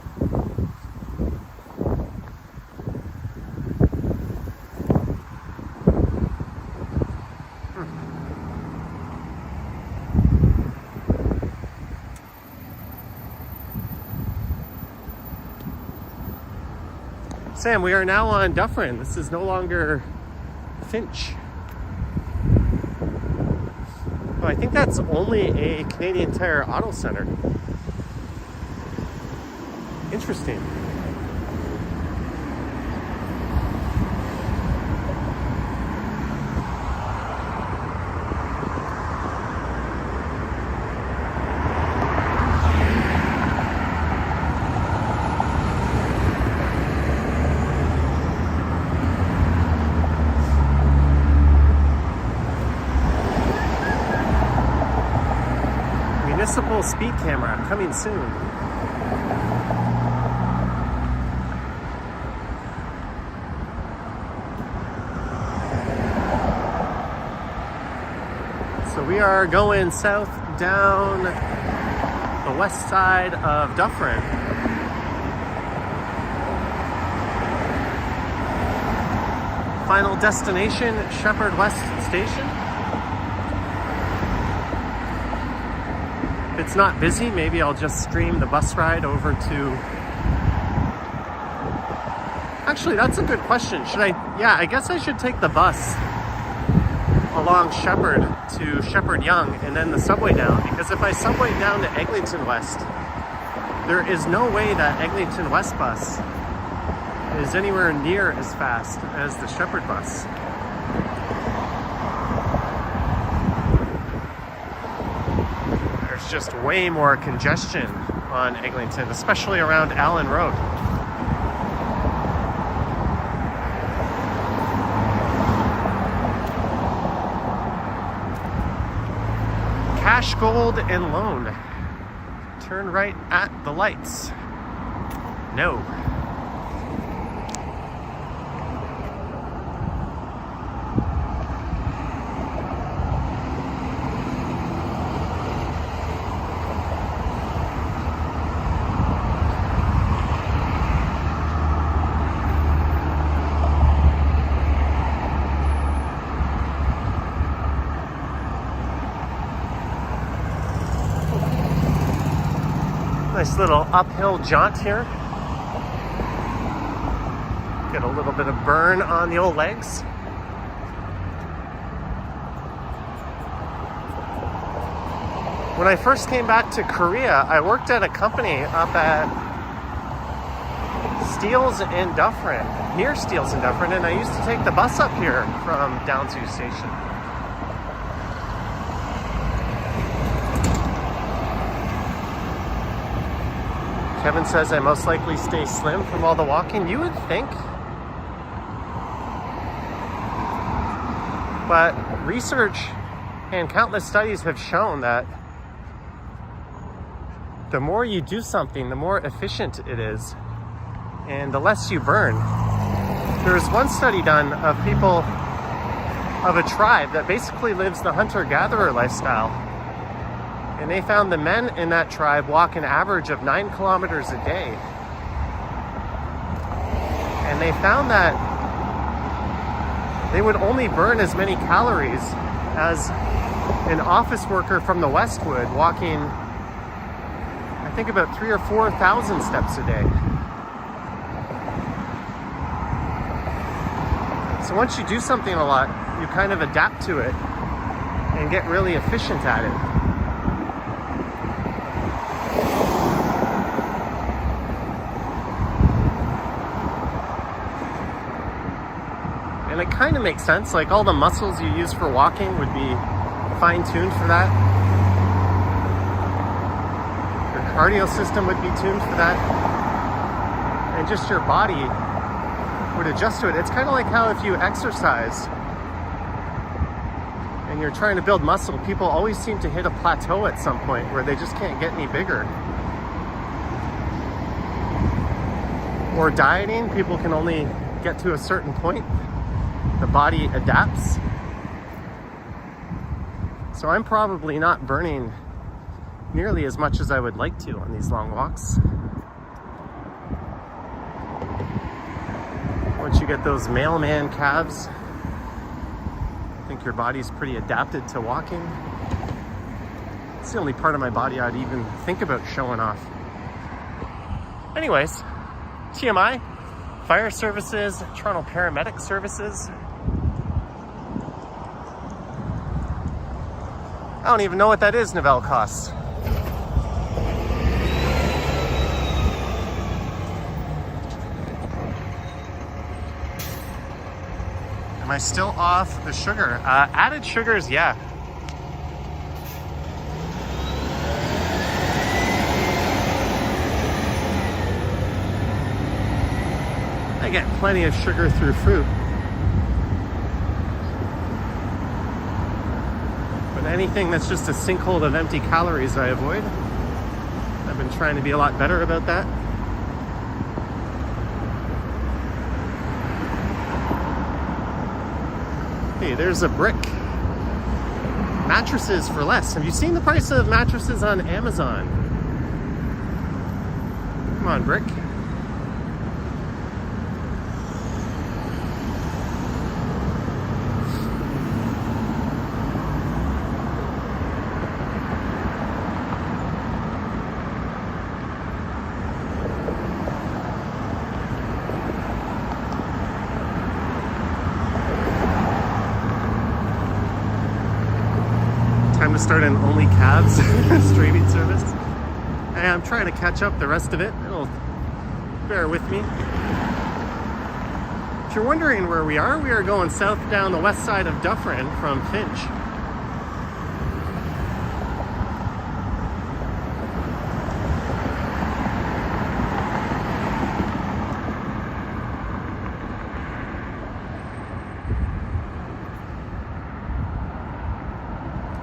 Sam, we are now on Dufferin. This is no longer Finch. Oh, I think that's only a Canadian Tire auto center. Interesting. Municipal speed camera coming soon. So we are going south down the west side of Dufferin. Final destination, Sheppard West Station. If it's not busy, maybe I'll just stream the bus ride over to Actually, that's a good question. Should I? Yeah, I guess I should take the bus along Sheppard to Sheppard Yonge and then the subway down, because if I subway down to Eglinton West, there is no way that Eglinton West bus is anywhere near as fast as the Sheppard bus. There's just way more congestion on Eglinton, especially around Allen Road. Cash, gold, and loan. Turn right at the lights. No. Nice little uphill jaunt here. Get a little bit of burn on the old legs. When I first came back to Korea, I worked at a company up at Steeles and Dufferin, near Steeles and Dufferin, and I used to take the bus up here from Downsview Station. Kevin says I most likely stay slim from all the walking. You would think. But research and countless studies have shown that the more you do something, the more efficient it is, and the less you burn. There's one study done of people of a tribe that basically lives the hunter-gatherer lifestyle. And they found the men in that tribe walk an average of 9 kilometers a day. And they found that they would only burn as many calories as an office worker from the West would, walking, I think, about 3,000 or 4,000 steps a day. So once you do something a lot, you kind of adapt to it and get really efficient at it. And it kind of makes sense, like all the muscles you use for walking would be fine-tuned for that. Your cardio system would be tuned for that. And just your body would adjust to it. It's kind of like how if you exercise and you're trying to build muscle, people always seem to hit a plateau at some point where they just can't get any bigger. Or dieting, people can only get to a certain point. The body adapts. So I'm probably not burning nearly as much as I would like to on these long walks. Once you get those mailman calves, I think your body's pretty adapted to walking. It's the only part of my body I'd even think about showing off. Anyways, TMI, fire services, Toronto paramedic services. I don't even know what that is, Novell costs. Am I still off the sugar? Added sugars, yeah. I get plenty of sugar through fruit. But anything that's just a sinkhole of empty calories I avoid. I've been trying to be a lot better about that. Hey, there's a brick. Mattresses for less. Have you seen the price of mattresses on Amazon? Come on, brick. time to start an only cabs streaming service. And I'm trying to catch up the rest of it. It'll bear with me. If you're wondering where we are going south down the west side of Dufferin from Finch.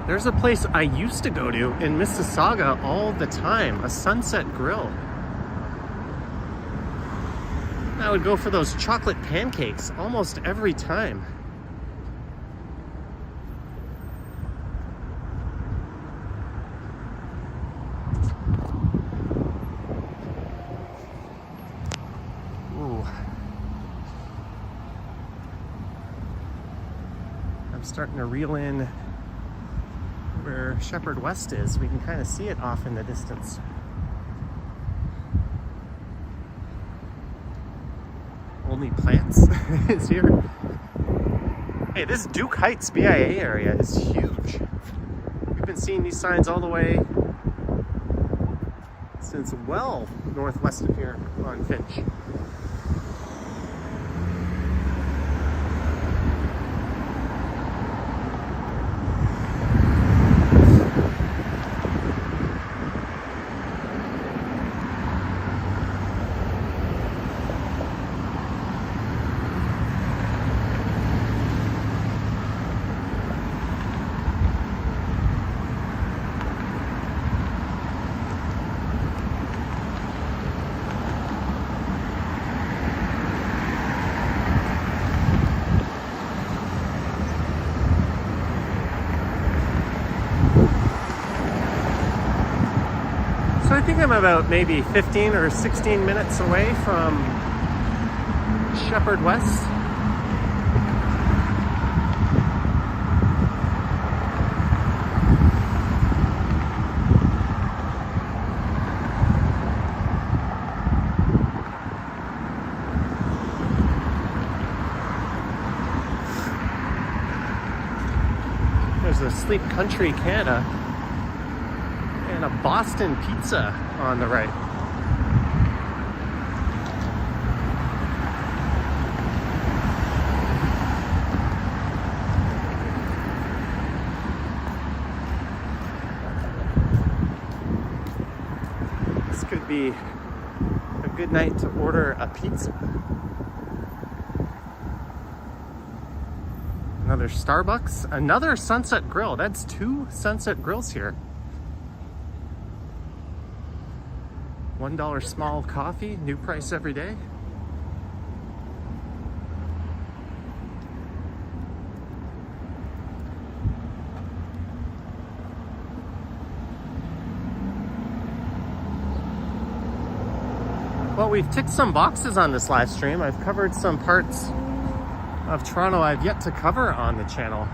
There's a place I used to go to in Mississauga all the time, a Sunset Grill. I would go for those chocolate pancakes almost every time. Ooh. I'm starting to reel in where Sheppard West is. We can kind of see it off in the distance. Only Plants is here. Hey, this Duke Heights BIA area is huge. We've been seeing these signs all the way since well northwest of here on Finch. So I think I'm about maybe 15 or 16 minutes away from Sheppard West. There's a Sleep Country Canada and a Boston Pizza on the right. This could be a good night to order a pizza. Another Starbucks, another Sunset Grill. That's 2 Sunset Grills here. $1 small coffee, new price every day. Well, we've ticked some boxes on this live stream. I've covered some parts of Toronto I've yet to cover on the channel.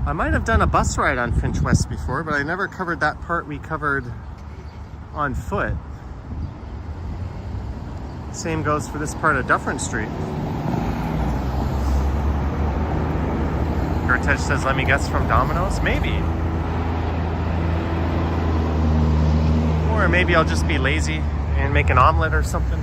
I might have done a bus ride on Finch West before, but I never covered that part we covered on foot. Same goes for this part of Dufferin Street. Gertej says, let me guess, from Domino's? Maybe. Or maybe I'll just be lazy and make an omelet or something.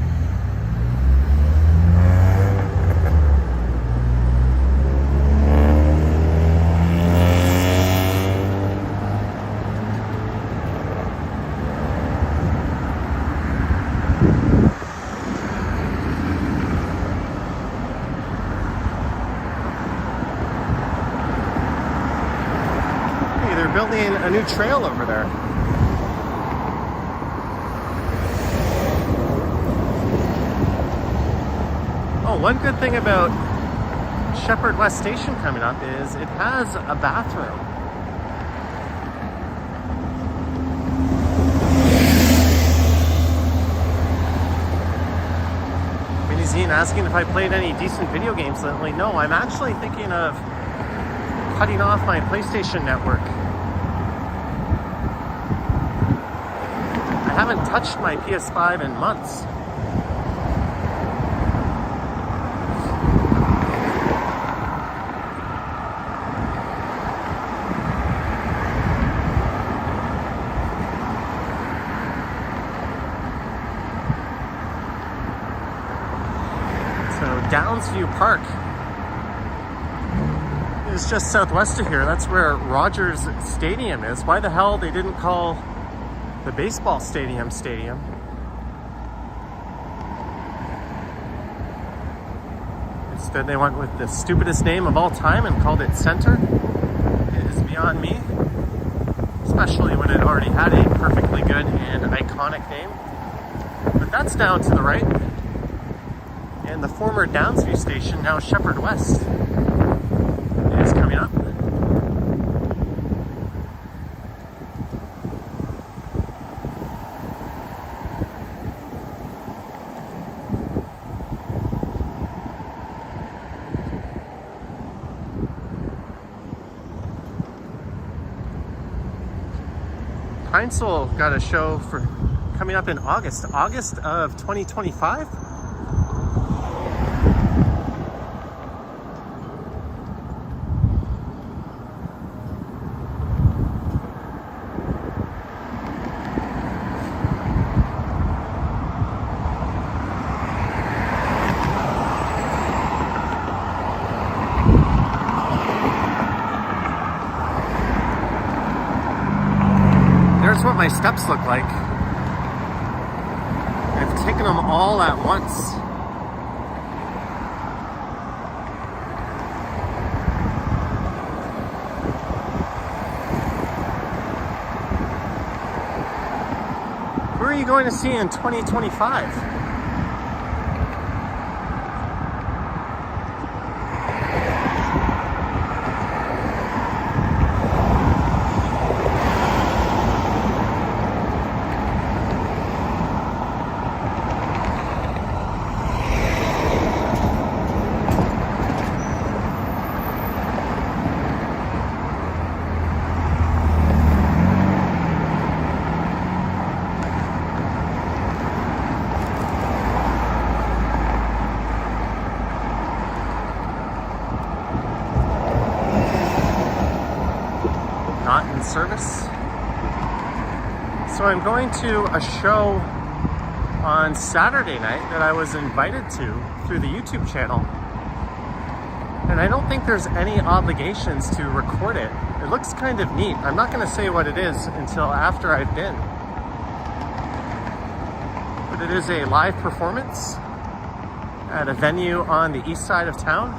Building a new trail over there. Oh, one good thing about Sheppard West Station coming up is it has a bathroom. Minizine asking if I played any decent video games lately. No, I'm actually thinking of cutting off my PlayStation network. I haven't touched my PS5 in months. Downsview Park is just southwest of here. That's where Rogers Stadium is. Why the hell they didn't call the baseball stadium stadium? Instead they went with the stupidest name of all time and called it Center. It is beyond me, especially when it already had a perfectly good and iconic name. But that's down to the right. And the former Downsview station, now Sheppard West, is coming up. Heinzel got a show for coming up in August of 2025. There's what my steps look like. I've taken them all at once. Who are you going to see in 2025? Service. So I'm going to a show on Saturday night that I was invited to through the YouTube channel, and I don't think there's any obligations to record it. It looks kind of neat. I'm not going to say what it is until after I've been, but it is a live performance at a venue on the east side of town.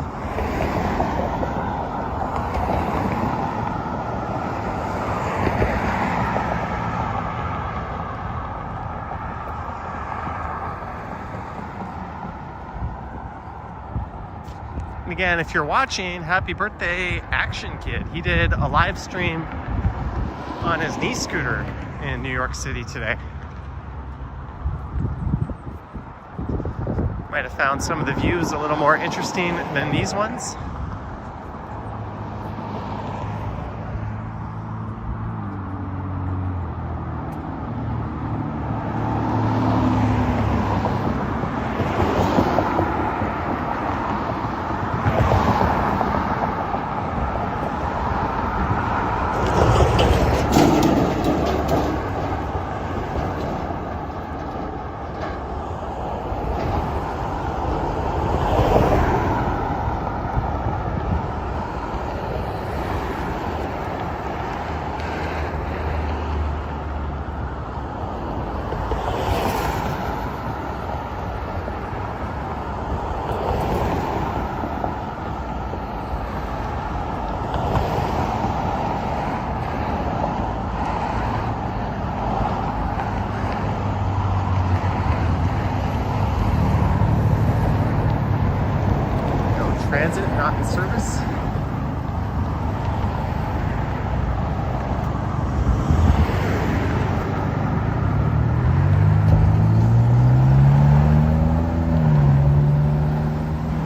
And again, if you're watching, happy birthday, Action Kid. He did a live stream on his knee scooter in New York City today. Might have found some of the views a little more interesting than these ones. Transit not in service.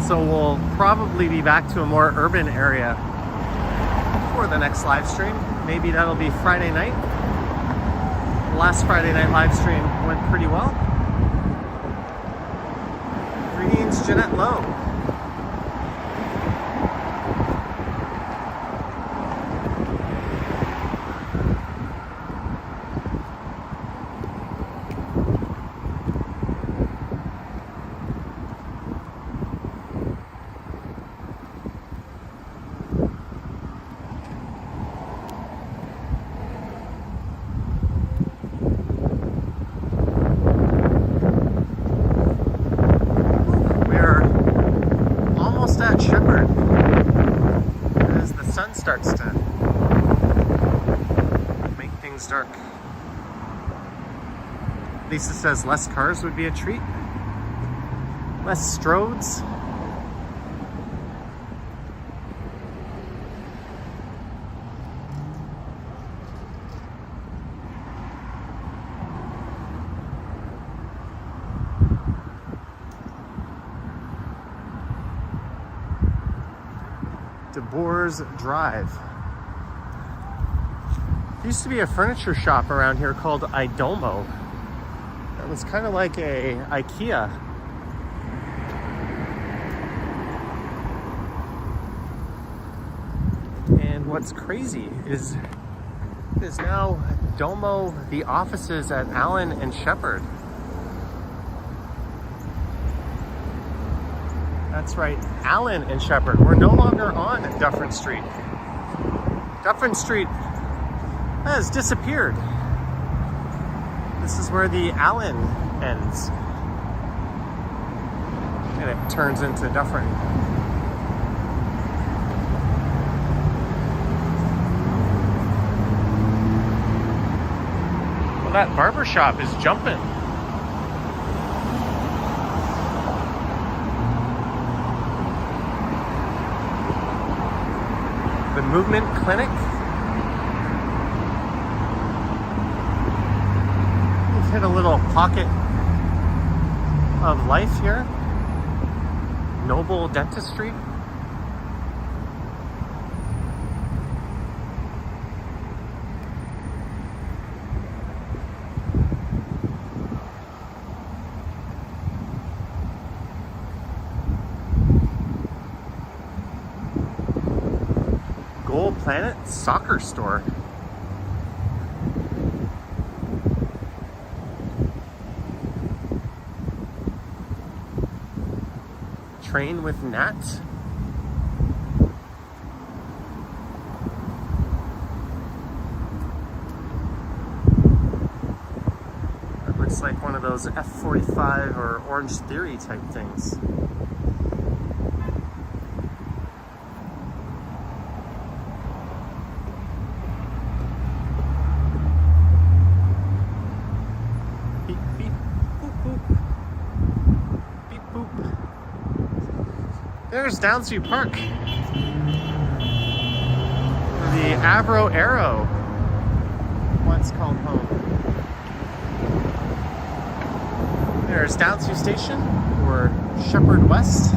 So we'll probably be back to a more urban area for the next live stream. Maybe that'll be Friday night. The last Friday night live stream went pretty well. Greetings, Jeanette Lowe. Lisa says less cars would be a treat. Less stroads. DeBoer's Drive. There used to be a furniture shop around here called Idomo. It was kind of like a IKEA. And what's crazy is now Domo the offices at Allen and Sheppard. That's right, Allen and Sheppard. We're no longer on Dufferin Street. Dufferin Street has disappeared. This is where the Allen ends. And it turns into Dufferin. Well, that barber shop is jumping. The Movement Clinic. We've hit a little pocket of life here. Noble Dentistry. Planet Soccer Store. Train with Nat. That looks like one of those F-45 or Orange Theory type things. There's Downsview Park. The Avro Arrow once called home. There's Downsview Station or Sheppard West.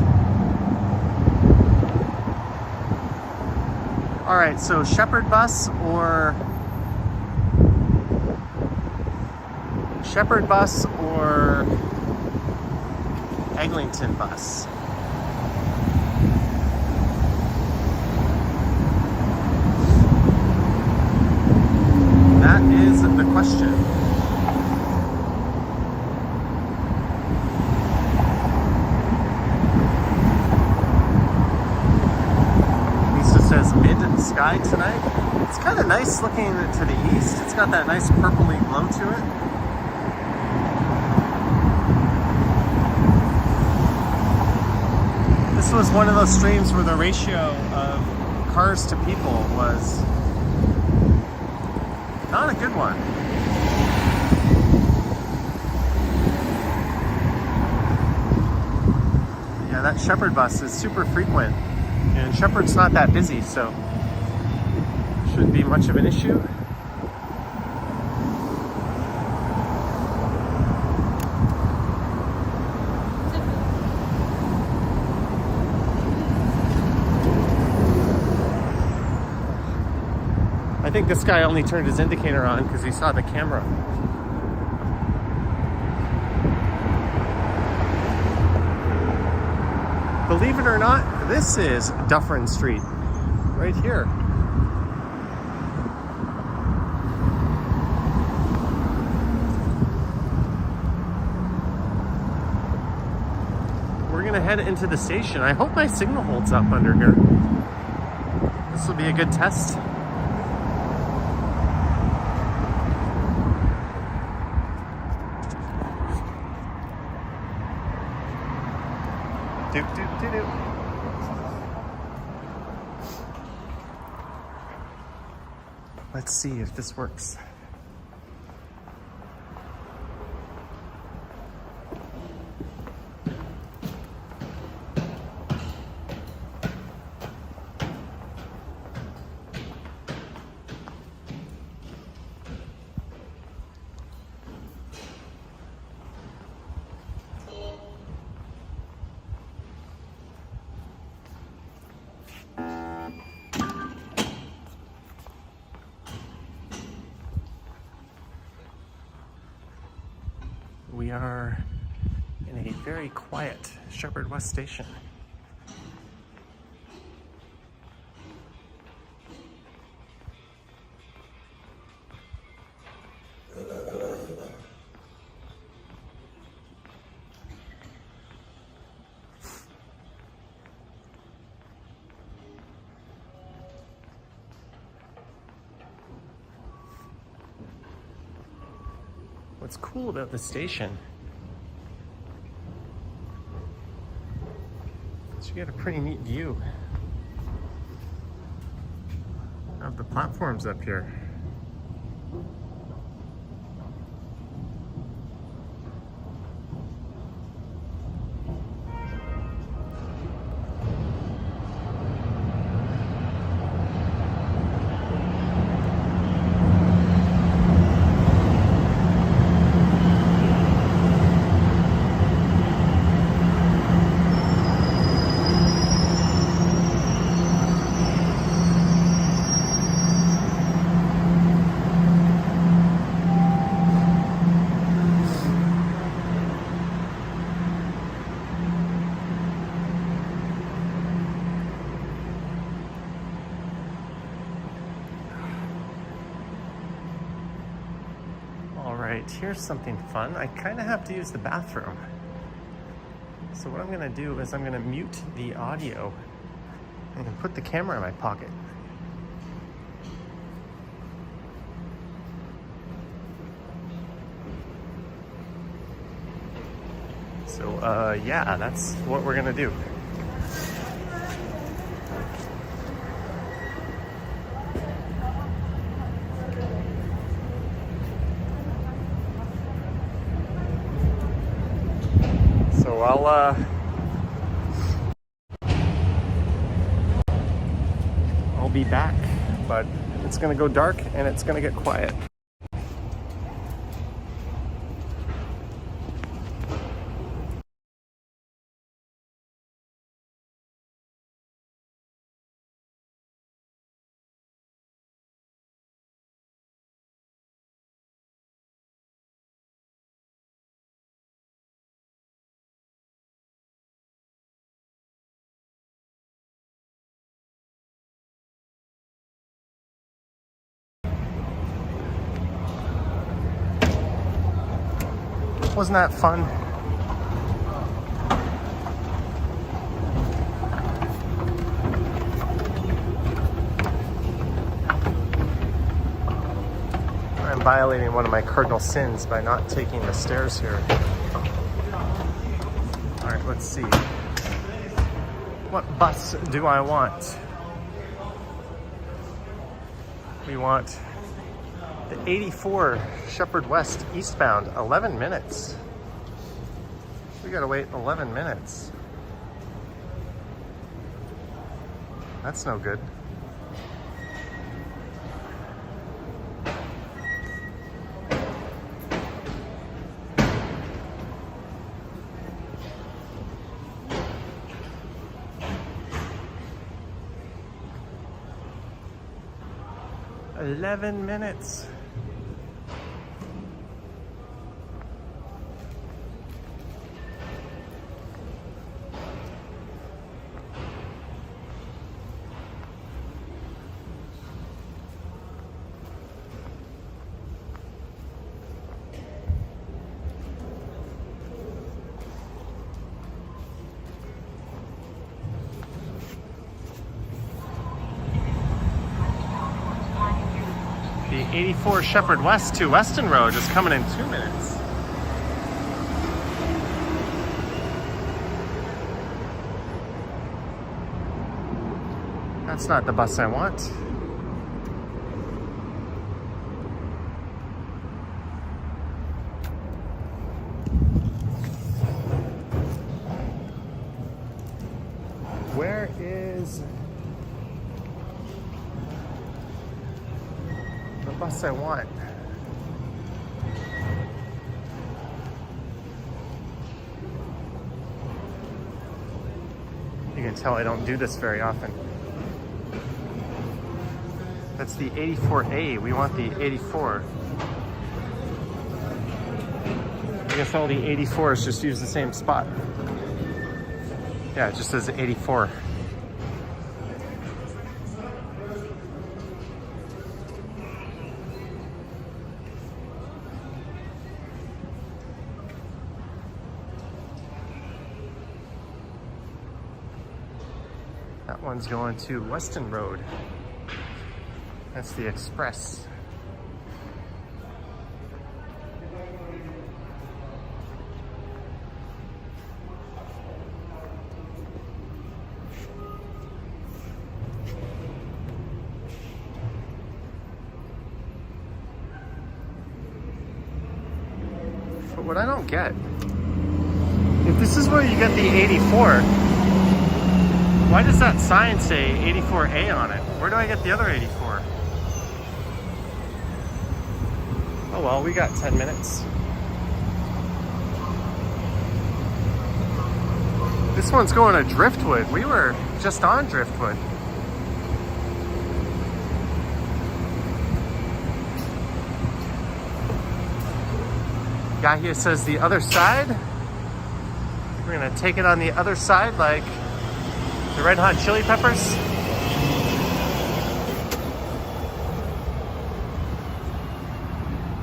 Alright, so Sheppard bus or Eglinton bus. That is the question. Lisa says mid-sky tonight. It's kind of nice looking to the east. It's got that nice purpley glow to it. This was one of those streams where the ratio of cars to people was not a good one. Yeah, that Sheppard bus is super frequent, and Sheppard's not that busy, so shouldn't be much of an issue. I think this guy only turned his indicator on because he saw the camera. Believe it or not, this is Dufferin Street, right here. We're gonna head into the station. I hope my signal holds up under here. This will be a good test. Doop, doop, doop, doop. Let's see if this works. in a very quiet Sheppard West station. What's cool about the station is you get a pretty neat view of the platforms up here. Alright, here's something fun. I kind of have to use the bathroom. So what I'm going to do is I'm going to mute the audio and then put the camera in my pocket. So, yeah, that's what we're going to do. So I'll be back, but it's gonna go dark and it's gonna get quiet. Wasn't that fun? I'm violating one of my cardinal sins by not taking the stairs here. All right, let's see. What bus do I want? We want the 84 Sheppard West eastbound, 11 minutes. We gotta wait 11 minutes. That's no good. "11 minutes. The 84 Sheppard West to Weston Road is coming in 2 minutes. That's not the bus I want. Where is the bus I want? You can tell I don't do this very often. That's the 84A. We want the 84. We guess all the 84s just use the same spot. Yeah, it just says 84. That one's going to Weston Road. That's the Express. But what I don't get, if this is where you get the 84, why does that sign say 84A on it? Where do I get the other 84? Oh well, we got 10 minutes. This one's going to Driftwood. We were just on Driftwood. Guy here says the other side. We're gonna take it on the other side like the Red Hot Chili Peppers.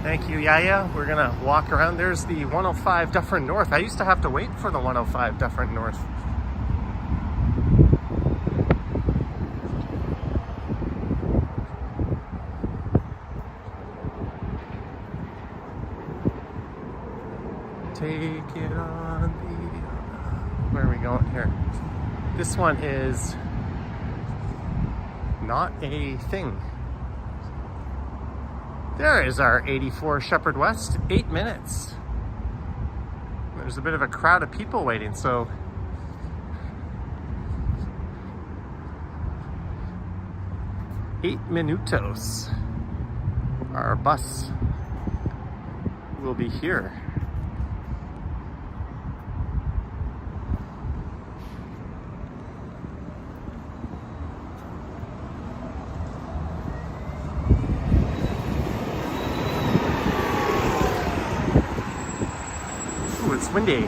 Thank you, Yaya. We're gonna walk around. There's the 105 Dufferin North. I used to have to wait for the 105 Dufferin North. Take it on the... Where are we going here? This one is not a thing. There is our 84 Sheppard West, 8 minutes. There's a bit of a crowd of people waiting, so eight minutos. Our bus will be here. It's windy.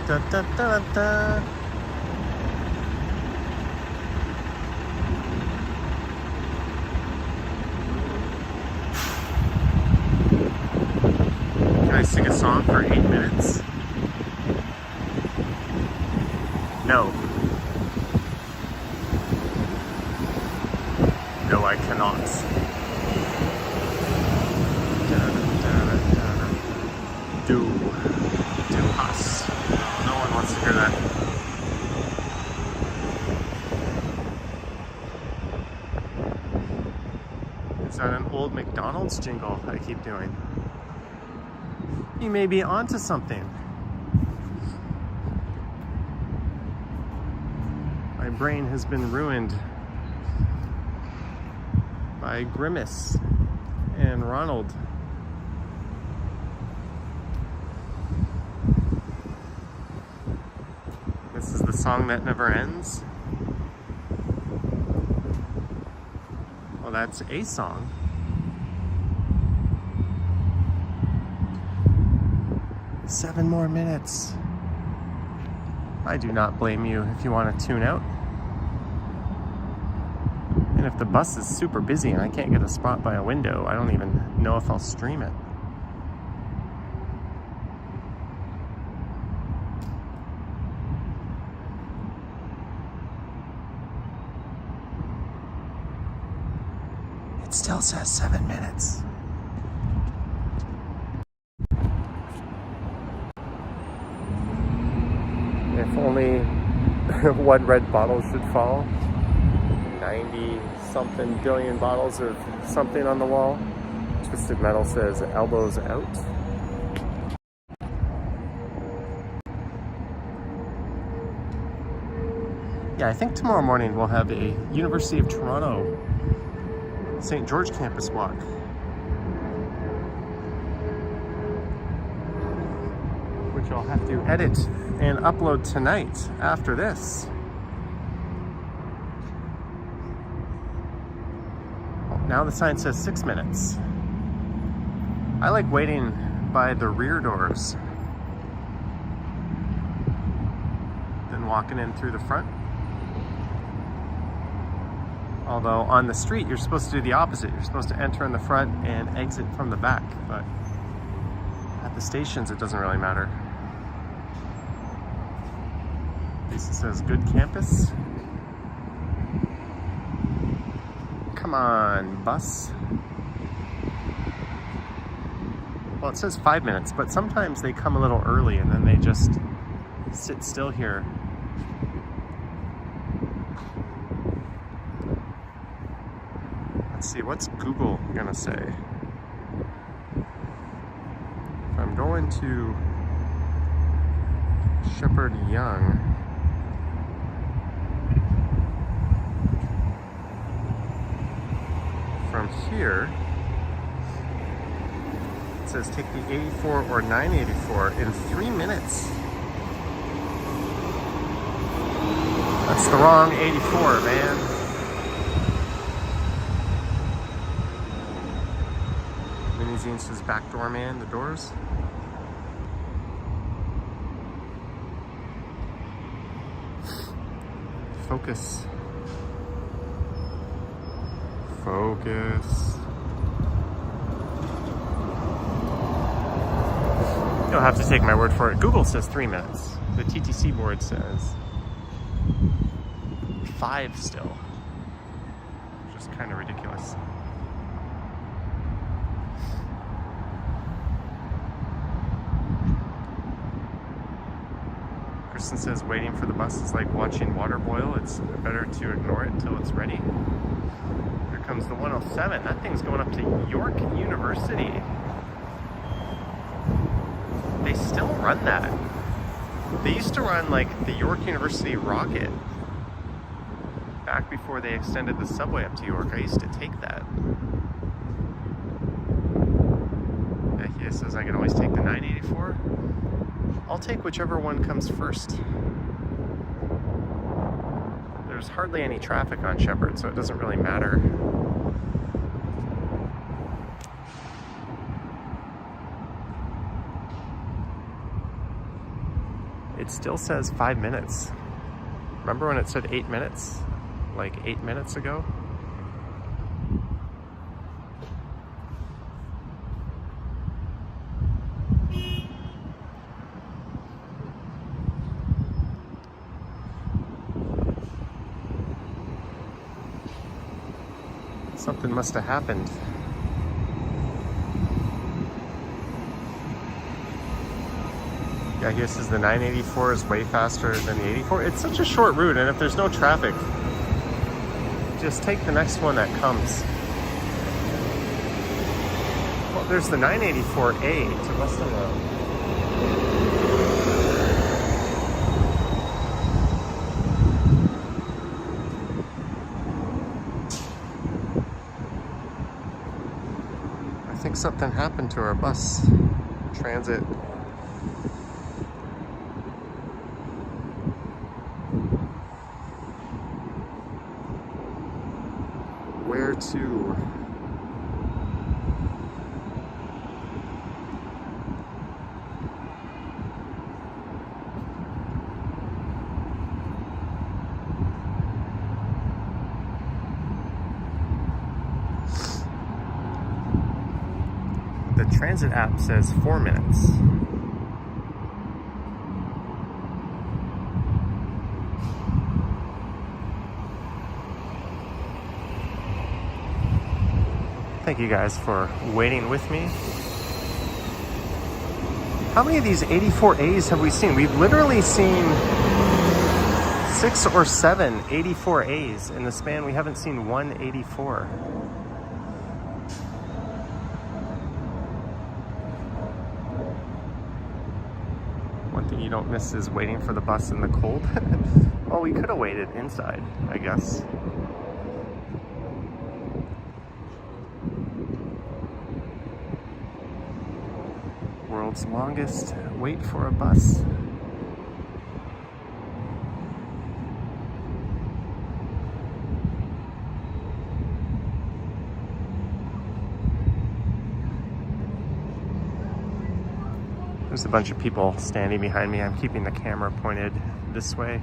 Da, da, da, da. Can I sing a song for 8 minutes? No. No, I cannot. Do us. No one wants to hear that. Is that an old McDonald's jingle I keep doing? You may be onto something. My brain has been ruined by Grimace and Ronald. This is the song that never ends. Well, that's a song. Seven more minutes. I do not blame you if you want to tune out. And if the bus is super busy and I can't get a spot by a window, I don't even know if I'll stream it. It still says 7 minutes. If only one red bottle should fall. 90-something billion bottles of something on the wall. Twisted Metal says elbows out. Yeah, I think tomorrow morning we'll have a University of Toronto St. George campus walk. Which I'll have to edit and upload tonight after this. Well, now the sign says 6 minutes. I like waiting by the rear doors than walking in through the front. Although on the street, you're supposed to do the opposite. You're supposed to enter in the front and exit from the back. But at the stations, it doesn't really matter. At least it says good campus. Come on, bus. Well, it says 5 minutes, but sometimes they come a little early and then they just sit still here. Let's see, what's Google gonna say? If I'm going to Sheppard Young, from here, it says take the 84 or 984 in 3 minutes. That's the wrong 84, man. Zine says backdoor man, the doors. Focus. Focus. You'll have to take my word for it. Google says 3 minutes. The TTC board says 5 still. Which is kind of ridiculous. Kristen says waiting for the bus is like watching water boil. It's better to ignore it until it's ready. Here comes the 107. That thing's going up to York University. They still run that. They used to run like the York University Rocket. Back before they extended the subway up to York, I used to take that. Yeah, he says I can always take the 984. I'll take whichever one comes first. There's hardly any traffic on Sheppard, so it doesn't really matter. It still says 5 minutes. Remember when it said 8 minutes? Like 8 minutes ago? Something must have happened. Yeah, I guess the 984 is way faster than the 84. It's such a short route, and if there's no traffic, just take the next one that comes. Well, there's the 984A to Weston Road. I think something happened to our bus transit. Where to? The transit app says 4 minutes. Thank you guys for waiting with me. How many of these 84As have we seen? We've literally seen 6 or 7 84As in the span. We haven't seen one 84. One thing you don't miss is waiting for the bus in the cold. Well, we could have waited inside, I guess. World's longest wait for a bus. There's a bunch of people standing behind me. I'm keeping the camera pointed this way.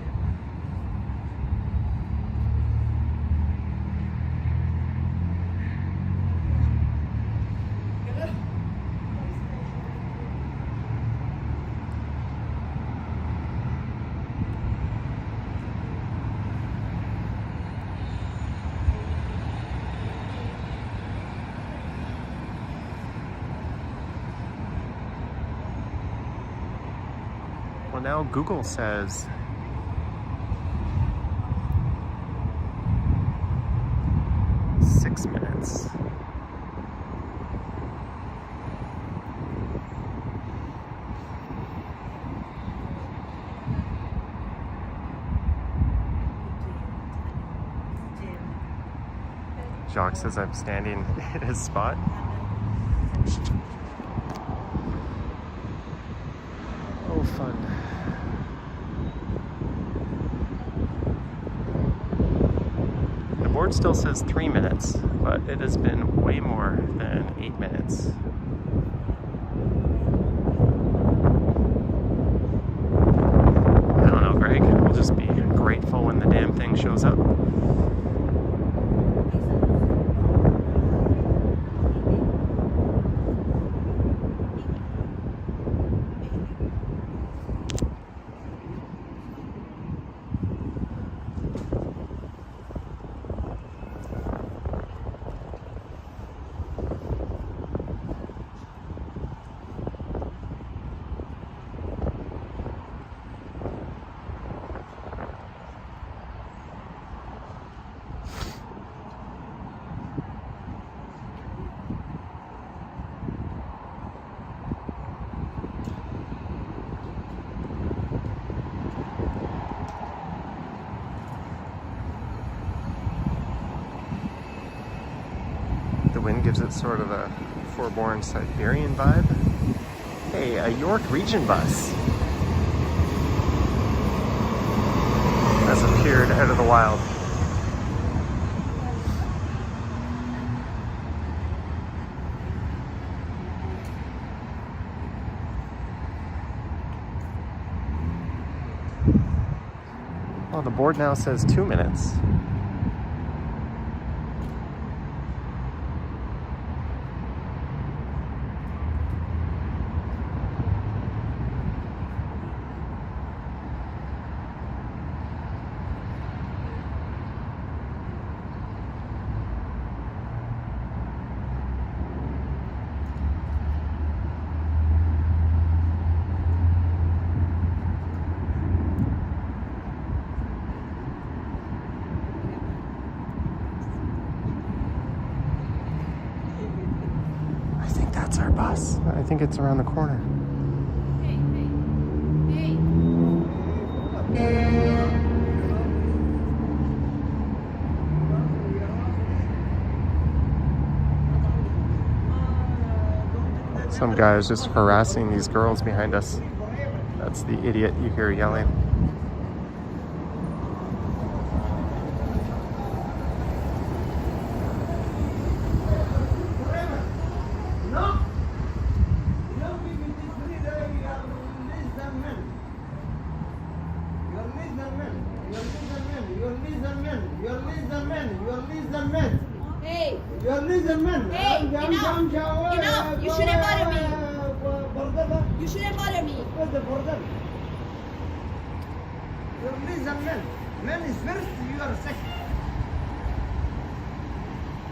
Well, now Google says minutes. Jacques says I'm standing at his spot. Oh, fun. The board still says 3 minutes, but it has been way more than 8 minutes. I don't know, Greg. We'll just be grateful when the damn thing shows up. The wind gives it sort of a forborn Siberian vibe. Hey, a York Region bus has appeared out of the wild. Well, the board now says 2 minutes. That's our bus. I think it's around the corner. Some guy is just harassing these girls behind us. That's the idiot you hear yelling.
Hey! You're listening. Hey! Enough! Enough! You shouldn't bother me! You shouldn't bother me!
What's the border? You're listening. Man is first, you are second.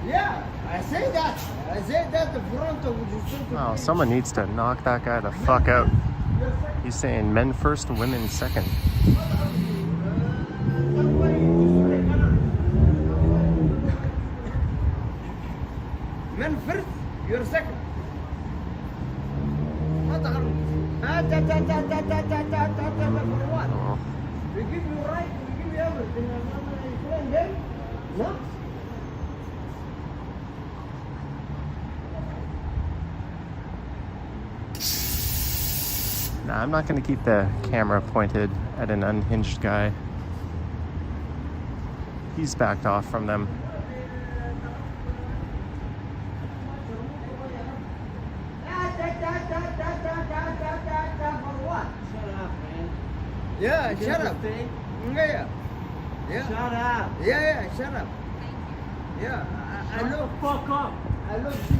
Yeah, I say that. I say that the front of the
Oh, someone needs to knock that guy the fuck out. He's saying men first, women second.
Men first, you're second. For what?
Oh.
We give you right, we give you everything. And then, no?
Nah, I'm not going to keep the camera pointed at an unhinged guy. He's backed off from them.
Yeah,
You
shut
can
up.
stay.
Yeah. Yeah.
Shut up.
Yeah, shut up. Yeah, I
Shut
love,
the fuck up.
I love you.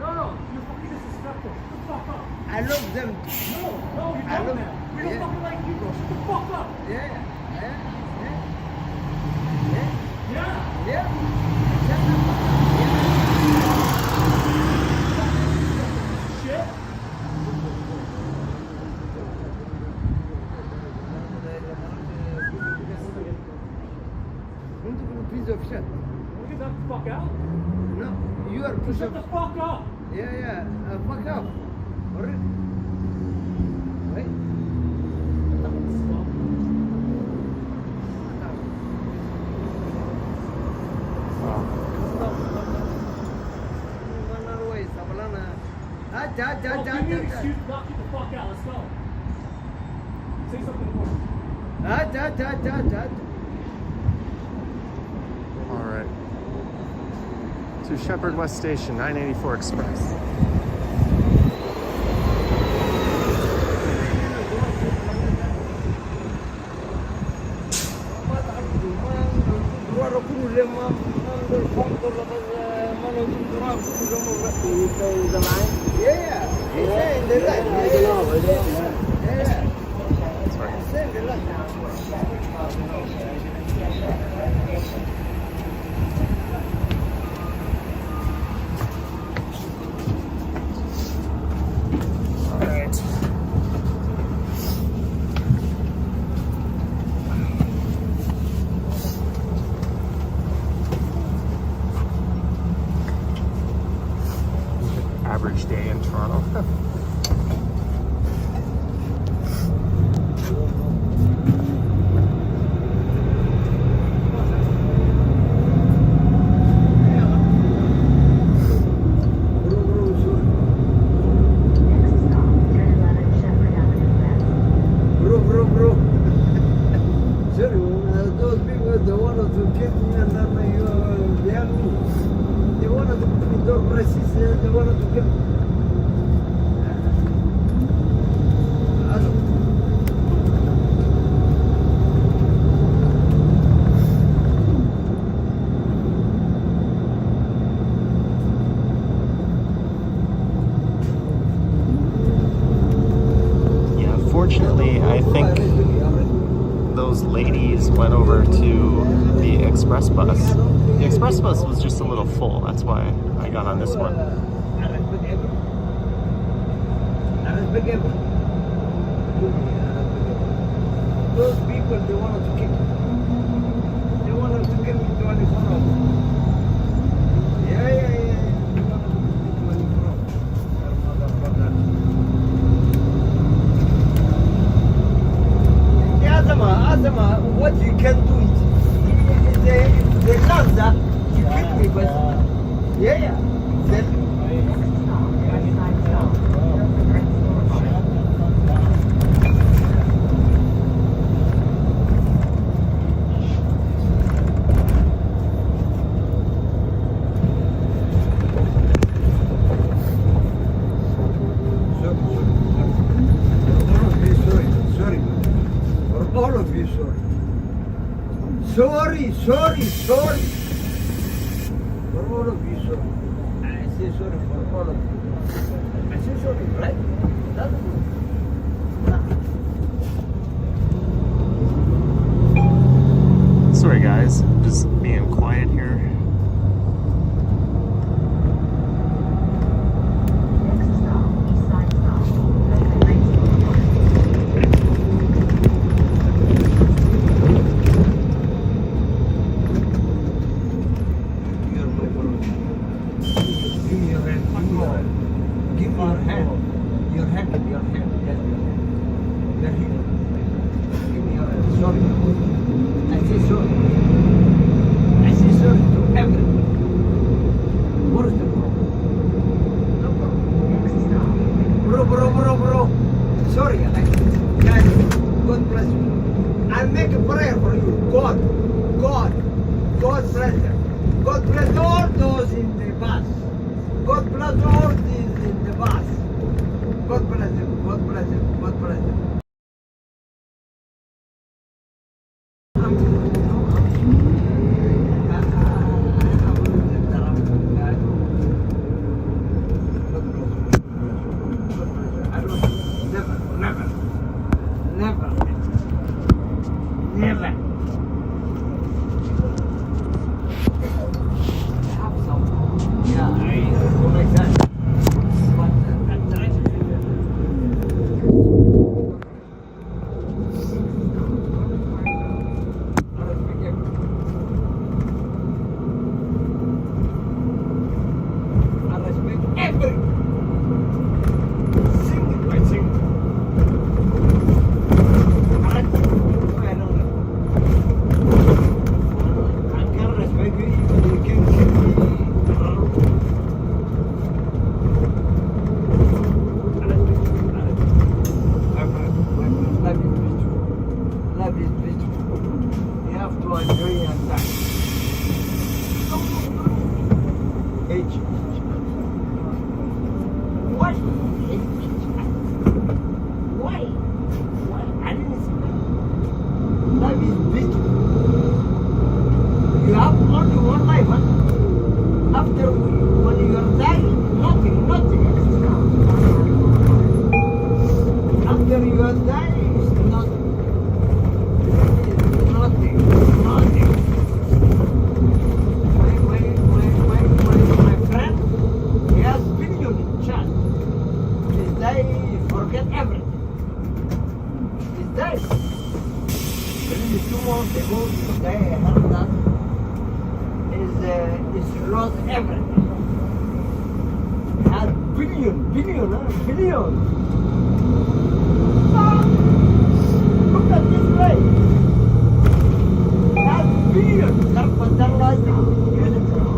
No, you're fucking disrespectful. Shut the fuck up.
I love them.
No, you
I
don't,
love-
man. We don't
yeah.
fucking like you, bro. Shut the fuck up.
Yeah, yeah,
Yeah.
yeah. Shut up.
Shit.
Piece of shit.
Will you get the fuck out?
No, you are piece
Shut
of.
the fuck up.
Yeah, fuck up. Alright. Right? Another way, Sabalana.
Oh, give me an excuse to knock you the fuck out. Let's go. Say something more.
All right. To Sheppard West Station, 984 Express. All right. Average day in Toronto.
Bro. Sorry, those people, they wanted to kill me and then they had me. They wanted to put me door prices, they wanted to kill me.
Yeah, fortunately, I think those ladies went over to the express bus. The express bus was just a little full. That's why I got on this one.
Those people, they wanted to kill me. They wanted to kill me 24 hours. Yeah. They wanted to kill me 24 hours. Yeah, Azama, what you can do is, they love that, you kill me, but, yeah. Then, sorry. For all of you, sorry. Sorry. For all of you, sorry. I say sorry for all of you. I say sorry, right? That's good.
Sorry, guys. Just being quiet here.
You're my brother. Give me your hand. Give me your hand. Your hand. Yes, your hand. You're here. Give me your hand. Sorry. I say sorry. I say sorry to everyone. What is the problem? No problem. Bro. Sorry, guys. God bless you. I'll make a prayer for you. God bless them. God bless all those in the bus. God bless all these in the bus. God bless them. us is lost everything. Has billion. Look at this place. Has billion. Karpadala is beautiful.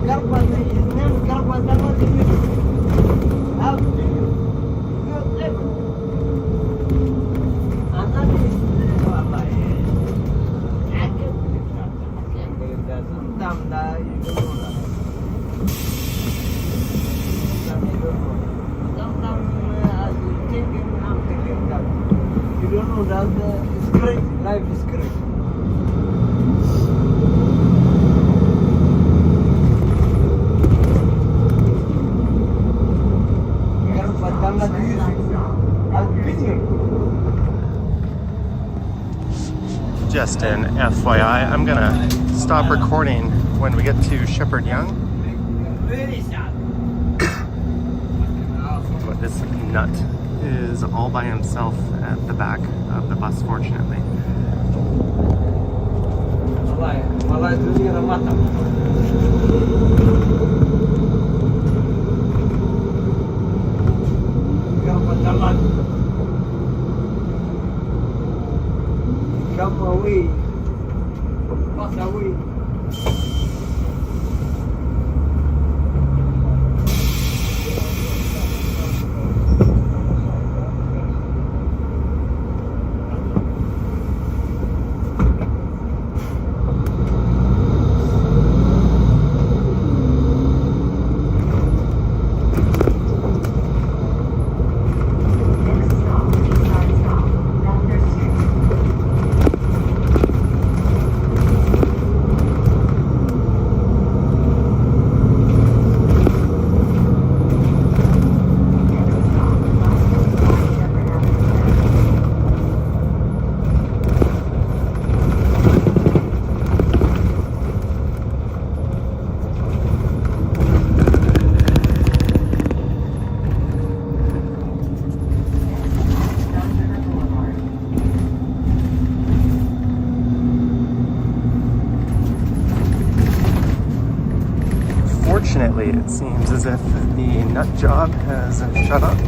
Karpadala is named Karpadala is beautiful. Has billion. Not everything. Another is I can't believe that. Sometimes you don't know that. Sometimes I'm thinking that you don't know that it's great. Life is great.
Just an FYI, I'm gonna stop recording when we get to Sheppard Young.
Very sad.
But this nut is all by himself at the back of the bus, fortunately.
Malay dunia mata. Come away. Pass away.
Fortunately, it seems as if the nut job has shut up.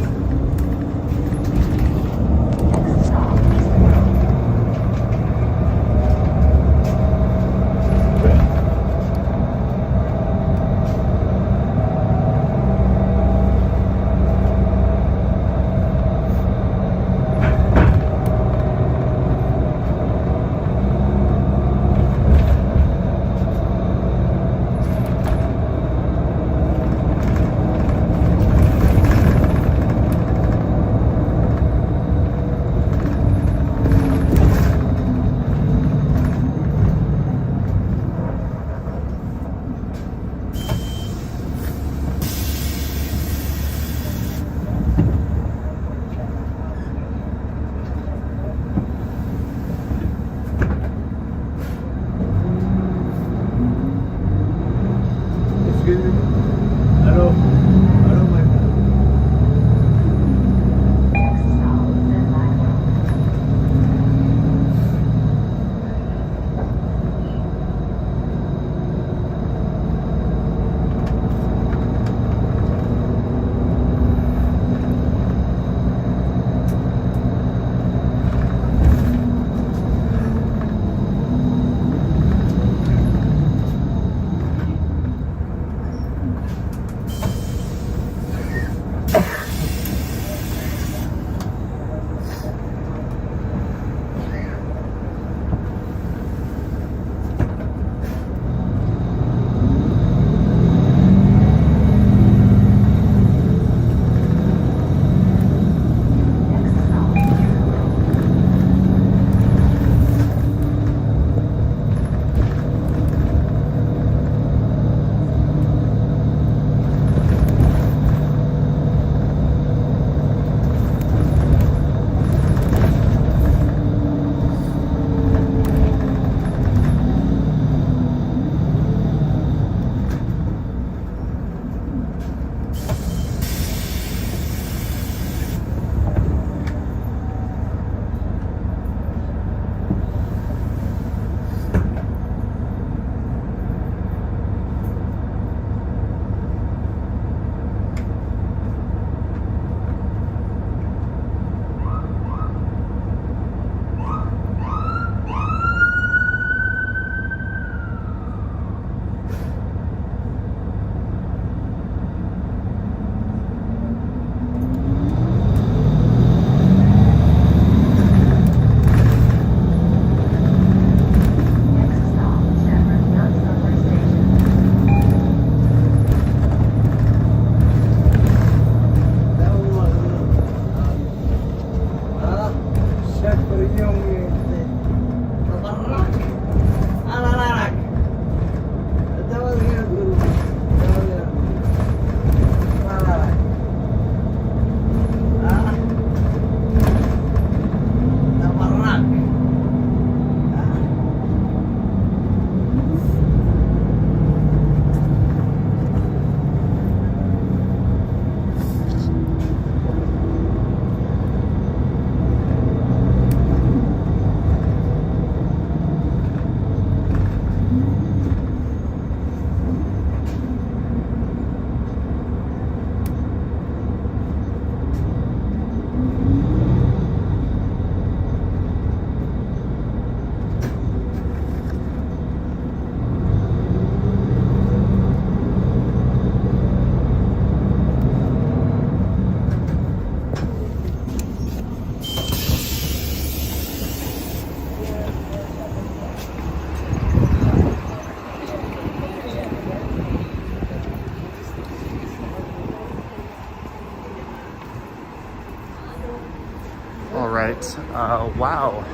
but wow.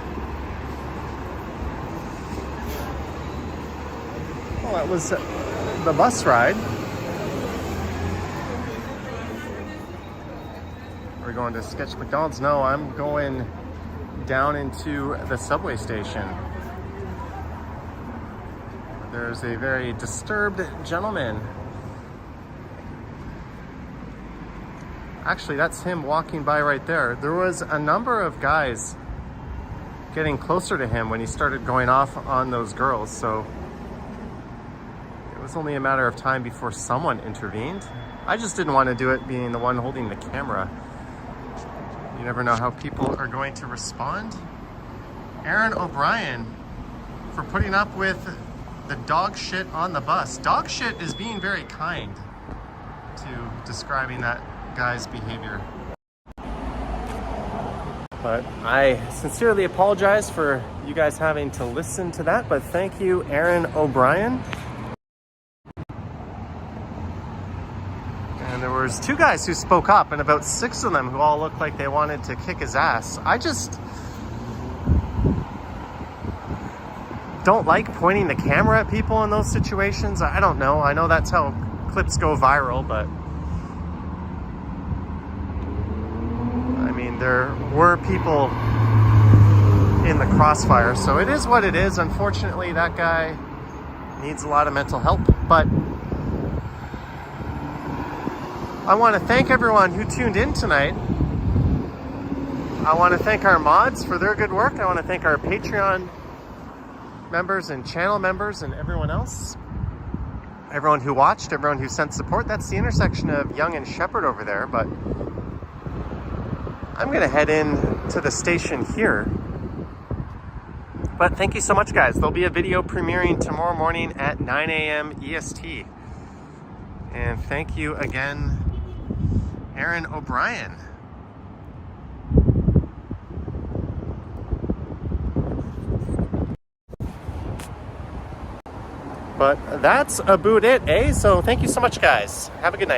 Well, that was the bus ride. We're going to sketch McDonald's? No, I'm going down into the subway station. There's a very disturbed gentleman. Actually, that's him walking by right there. There was a number of guys getting closer to him when he started going off on those girls, so it was only a matter of time before someone intervened. I just didn't want to do it being the one holding the camera. You never know how people are going to respond. Aaron O'Brien for putting up with the dog shit on the bus. Dog shit is being very kind to describing that guy's behavior. But I sincerely apologize for you guys having to listen to that, but thank you, Aaron O'Brien. And there was 2 guys who spoke up, and about 6 of them who all looked like they wanted to kick his ass. I just don't like pointing the camera at people in those situations. I don't know. I know that's how clips go viral, but I mean, there were people in the crossfire, so it is what it is. Unfortunately, that guy needs a lot of mental help, but I want to thank everyone who tuned in tonight. I want to thank our mods for their good work. I want to thank our Patreon members and channel members and everyone else. Everyone who watched, everyone who sent support. That's the intersection of Yonge and Sheppard over there, but I'm going to head in to the station here. But thank you so much, guys. There'll be a video premiering tomorrow morning at 9 a.m. EST. And thank you again, Aaron O'Brien. But that's about it, eh? So thank you so much, guys. Have a good night.